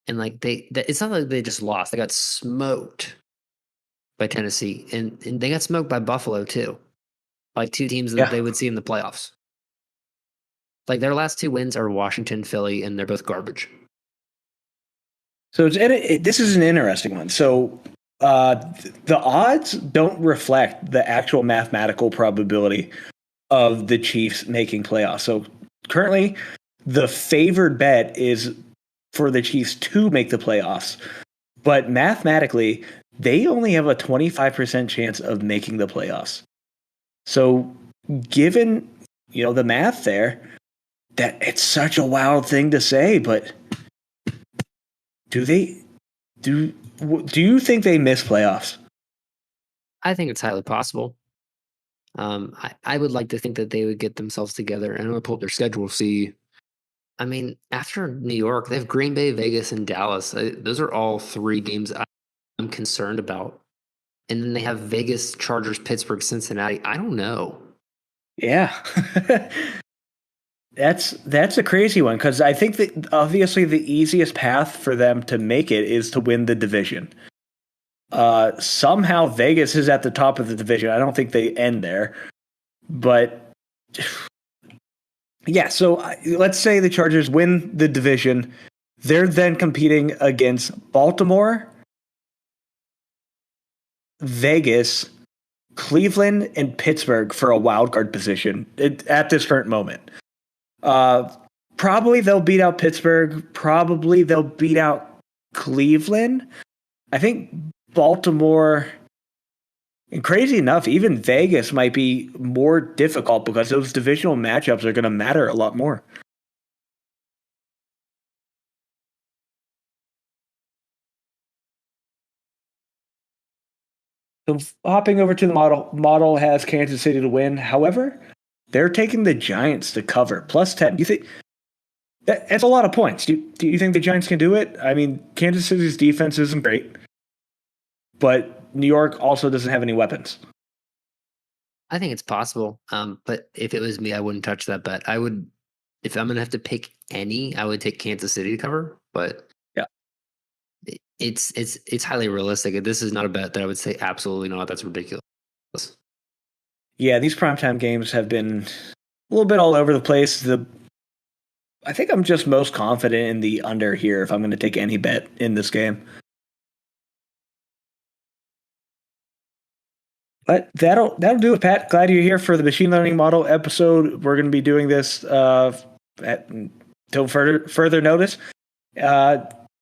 and like it's not like they just lost. They got smoked by Tennessee, and they got smoked by Buffalo too. Like 2 teams that they would see in the playoffs. Like their last 2 wins are Washington, Philly, and they're both garbage. So this is an interesting one. So the odds don't reflect the actual mathematical probability of the Chiefs making playoffs. So currently, the favored bet is for the Chiefs to make the playoffs. But mathematically, they only have a 25% chance of making the playoffs. So given, the math there, that it's such a wild thing to say, but do you think they miss playoffs? I think it's highly possible. I would like to think that they would get themselves together, and I'm going to pull up their schedule, see. I mean, after New York, they have Green Bay, Vegas, and Dallas. Those are all 3 games I'm concerned about. And then they have Vegas, Chargers, Pittsburgh, Cincinnati. I don't know. Yeah. That's a crazy one, because I think that obviously the easiest path for them to make it is to win the division. Somehow Vegas is at the top of the division. I don't think they end there. But yeah, so let's say the Chargers win the division. They're then competing against Baltimore, Vegas, Cleveland, and Pittsburgh for a wild card position at this current moment. Probably they'll beat out Pittsburgh. Probably they'll beat out Cleveland. I think Baltimore, and crazy enough, even Vegas might be more difficult because those divisional matchups are going to matter a lot more. So hopping over to the model has Kansas City to win. However, they're taking the Giants to cover plus 10. Do you think that's a lot of points? Do you think the Giants can do it? I mean, Kansas City's defense isn't great, but New York also doesn't have any weapons. I think it's possible. But if it was me, I wouldn't touch that bet. I would, if I'm going to have to pick any, I would take Kansas City to cover, but yeah, it's highly realistic. This is not a bet that I would say absolutely not. That's ridiculous. Yeah, these primetime games have been a little bit all over the place. I think I'm just most confident in the under here if I'm going to take any bet in this game. But that'll do it, Pat. Glad you're here for the machine learning model episode. We're going to be doing this till further notice.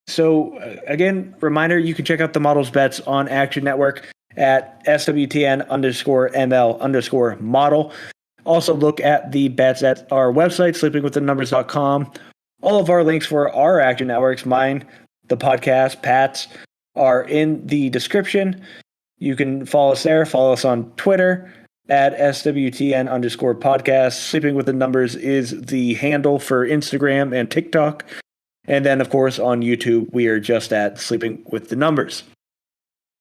So again, reminder: you can check out the models bets on Action Network at SWTN_ML_model. Also, look at the bets at our website, sleepingwiththenumbers.com. All of our links for our Action Networks, mine, the podcast, Pat's, are in the description. You can follow us there. Follow us on Twitter at SWTN_podcast. Sleeping with the Numbers is the handle for Instagram and TikTok. And then, of course, on YouTube, we are just at Sleeping with the Numbers.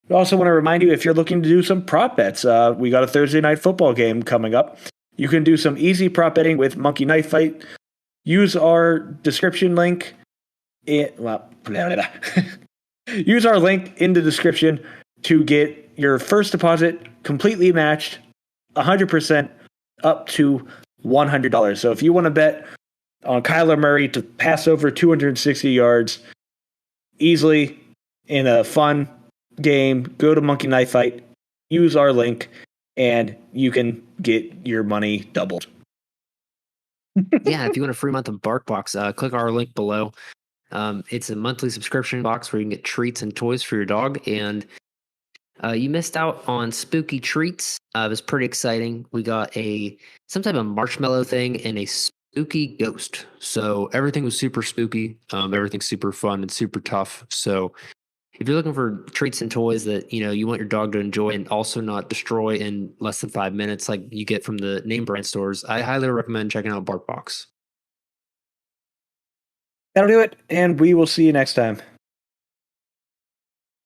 We also want to remind you, if you're looking to do some prop bets, we got a Thursday night football game coming up. You can do some easy prop betting with Monkey Knife Fight. Use our description link. Use our link in the description to get your first deposit completely matched 100% up to $100. So if you want to bet on Kyler Murray to pass over 260 yards easily in a fun game, go to Monkey Knife Fight, use our link, and you can get your money doubled. Yeah, if you want a free month of BarkBox, click our link below. It's a monthly subscription box where you can get treats and toys for your dog. And you missed out on spooky treats. It was pretty exciting. We got some type of marshmallow thing and a spooky ghost. So everything was super spooky. Everything's super fun and super tough. So if you're looking for treats and toys that you want your dog to enjoy and also not destroy in less than 5 minutes, like you get from the name brand stores, I highly recommend checking out BarkBox. That'll do it, and we will see you next time.